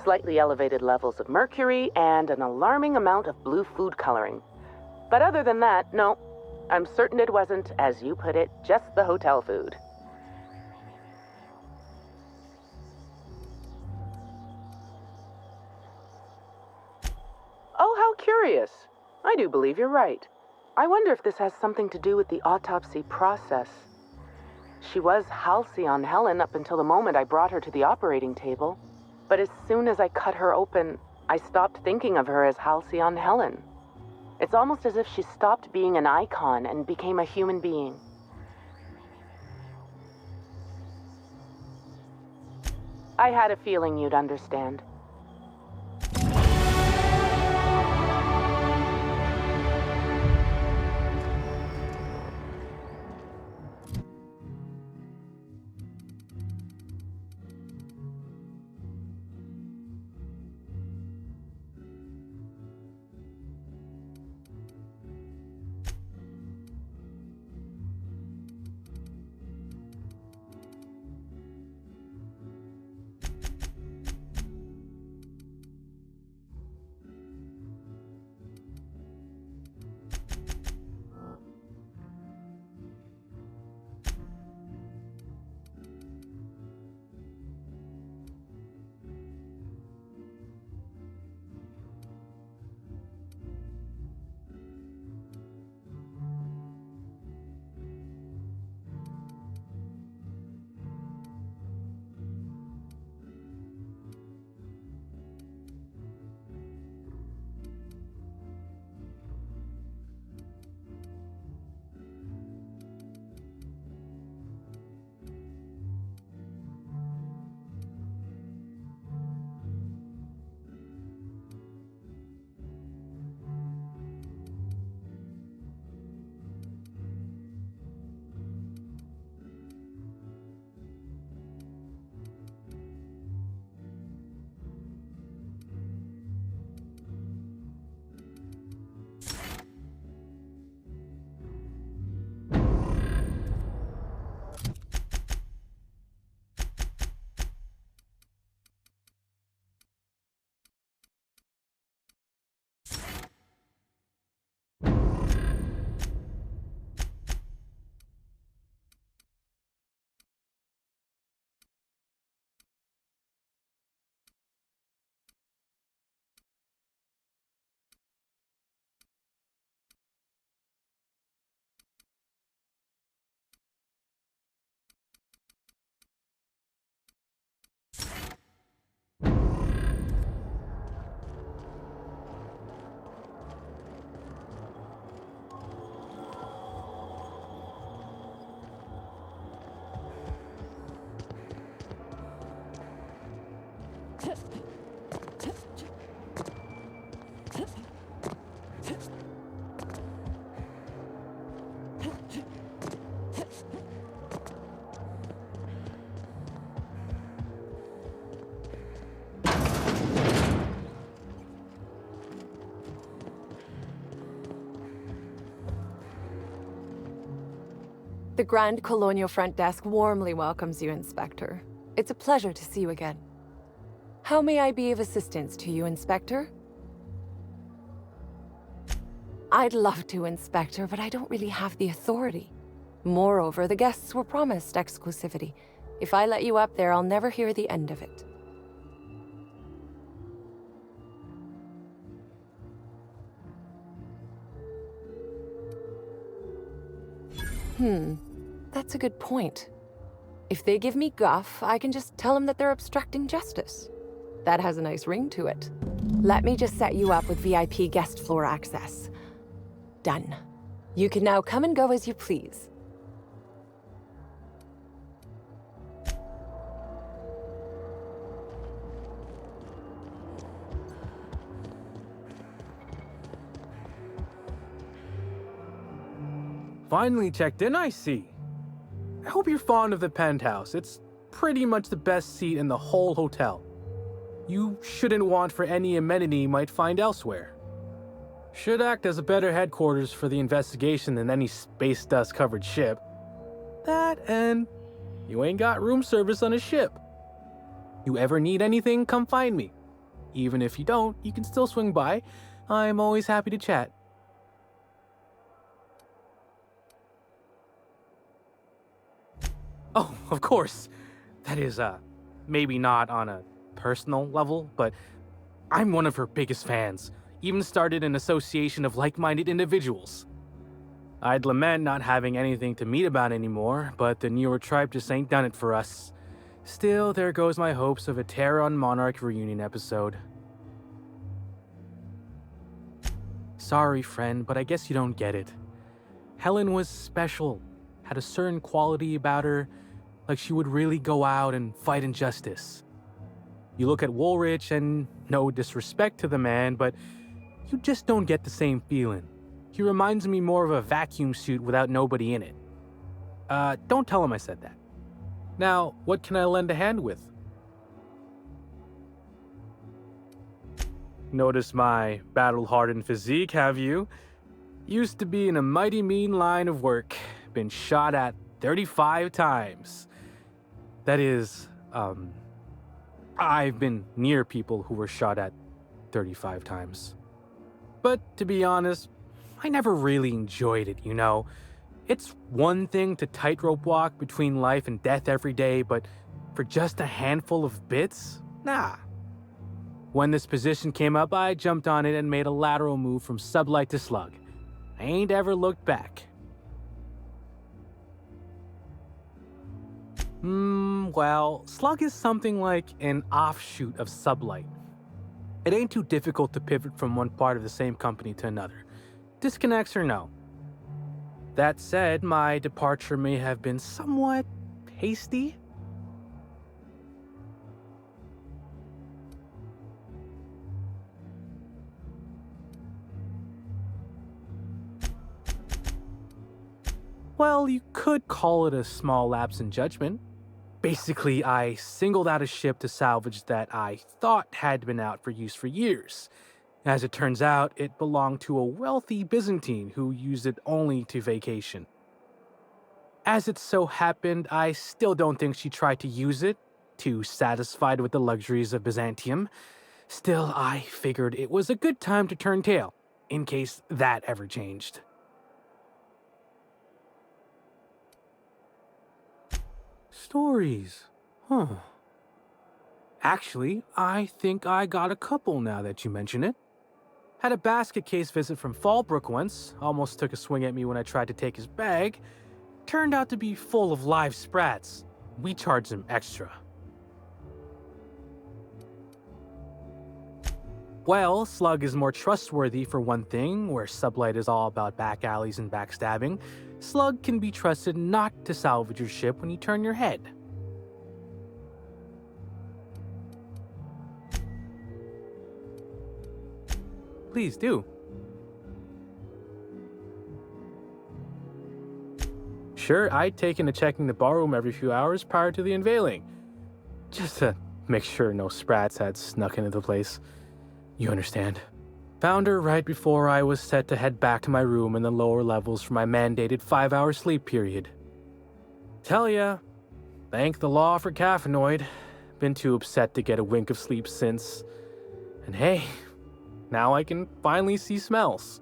Slightly elevated levels of mercury and an alarming amount of blue food coloring. But other than that, no. I'm certain it wasn't, as you put it, just the hotel food. Oh, how curious. I do believe you're right. I wonder if this has something to do with the autopsy process. She was Halcyon Helen up until the moment I brought her to the operating table. But as soon as I cut her open, I stopped thinking of her as Halcyon Helen. It's almost as if she stopped being an icon and became a human being. I had a feeling you'd understand. The Grand Colonial Front Desk warmly welcomes you, Inspector. It's a pleasure to see you again. How may I be of assistance to you, Inspector? I'd love to, Inspector, but I don't really have the authority. Moreover, the guests were promised exclusivity. If I let you up there, I'll never hear the end of it. That's a good point. If they give me guff, I can just tell them that they're obstructing justice. That has a nice ring to it. Let me just set you up with VIP guest floor access. Done. You can now come and go as you please. Finally checked in, I see. I hope you're fond of the penthouse. It's pretty much the best seat in the whole hotel. You shouldn't want for any amenity you might find elsewhere. Should act as a better headquarters for the investigation than any space dust covered ship. That and you ain't got room service on a ship. You ever need anything, come find me. Even if you don't, you can still swing by. I'm always happy to chat. Oh, of course. That is, maybe not on a personal level, but I'm one of her biggest fans. Even started an association of like-minded individuals. I'd lament not having anything to meet about anymore, but the newer tribe just ain't done it for us. Still, there goes my hopes of a Terran Monarch reunion episode. Sorry, friend, but I guess you don't get it. Helen was special, had a certain quality about her, like she would really go out and fight injustice. You look at Woolrich and no disrespect to the man, but you just don't get the same feeling. He reminds me more of a vacuum suit without nobody in it. Don't tell him I said that. Now, what can I lend a hand with? Notice my battle-hardened physique, have you? Used to be in a mighty mean line of work. Been shot at 35 times. That is, I've been near people who were shot at 35 times. But to be honest, I never really enjoyed it, you know? It's one thing to tightrope walk between life and death every day, but for just a handful of bits? Nah. When this position came up, I jumped on it and made a lateral move from sublight to slug. I ain't ever looked back. Well, slug is something like an offshoot of sublight. It ain't too difficult to pivot from one part of the same company to another. Disconnects or no. That said, my departure may have been somewhat hasty. Well, you could call it a small lapse in judgment. Basically, I singled out a ship to salvage that I thought had been out for use for years. As it turns out, it belonged to a wealthy Byzantine who used it only to vacation. As it so happened, I still don't think she tried to use it, too satisfied with the luxuries of Byzantium. Still, I figured it was a good time to turn tail, in case that ever changed. Stories, huh? Actually, I think I got a couple now that you mention it. Had a basket case visit from Fallbrook once, almost took a swing at me when I tried to take his bag. Turned out to be full of live sprats. We charged him extra. Well, Slug is more trustworthy for one thing, where Sublight is all about back alleys and backstabbing. Slug can be trusted not to salvage your ship when you turn your head. Please do. Sure, I'd taken to checking the ballroom every few hours prior to the unveiling. Just to make sure no sprats had snuck into the place. You understand. Found her right before I was set to head back to my room in the lower levels for my mandated 5-hour sleep period. Tell ya, thank the law for caffeinoid. Been too upset to get a wink of sleep since. And hey, now I can finally see smells.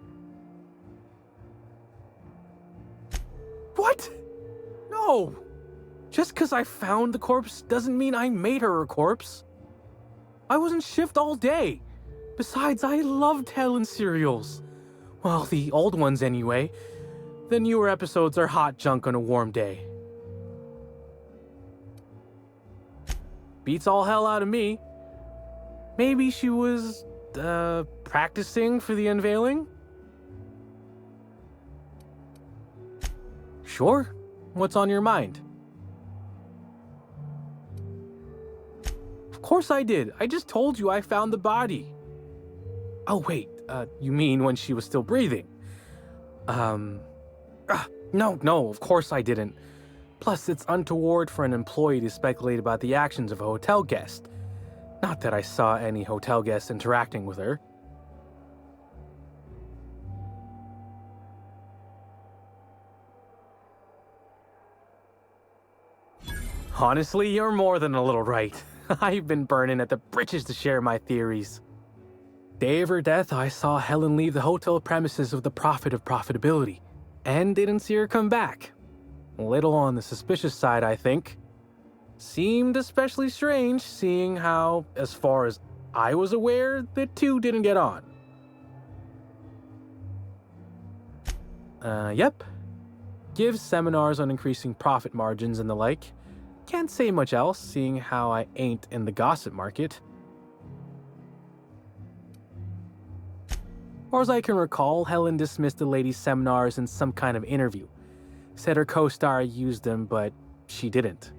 What? No! Just because I found the corpse doesn't mean I made her a corpse. I was in shift all day. Besides, I loved Helen serials. Well, the old ones anyway. The newer episodes are hot junk on a warm day. Beats all hell out of me. Maybe she was, practicing for the unveiling? Sure. What's on your mind? Of course I did. I just told you I found the body. Oh, wait. You mean when she was still breathing? No, of course I didn't. Plus, it's untoward for an employee to speculate about the actions of a hotel guest. Not that I saw any hotel guests interacting with her. Honestly, you're more than a little right. I've been burning at the britches to share my theories. Day of her death, I saw Helen leave the hotel premises with the profit of profitability, and didn't see her come back. A little on the suspicious side, I think. Seemed especially strange, seeing how, as far as I was aware, the two didn't get on. Yep. Gives seminars on increasing profit margins and the like. Can't say much else, seeing how I ain't in the gossip market. Or as I can recall, Helen dismissed the ladies' seminars in some kind of interview. Said her co-star used them, but she didn't.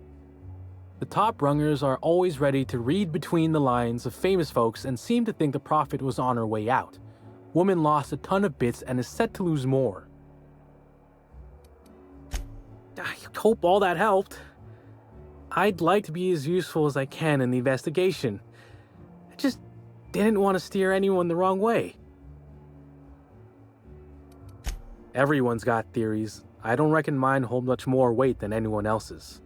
The top rungers are always ready to read between the lines of famous folks and seem to think the profit was on her way out. Woman lost a ton of bits and is set to lose more. I hope all that helped. I'd like to be as useful as I can in the investigation. I just didn't want to steer anyone the wrong way. Everyone's got theories. I don't reckon mine hold much more weight than anyone else's.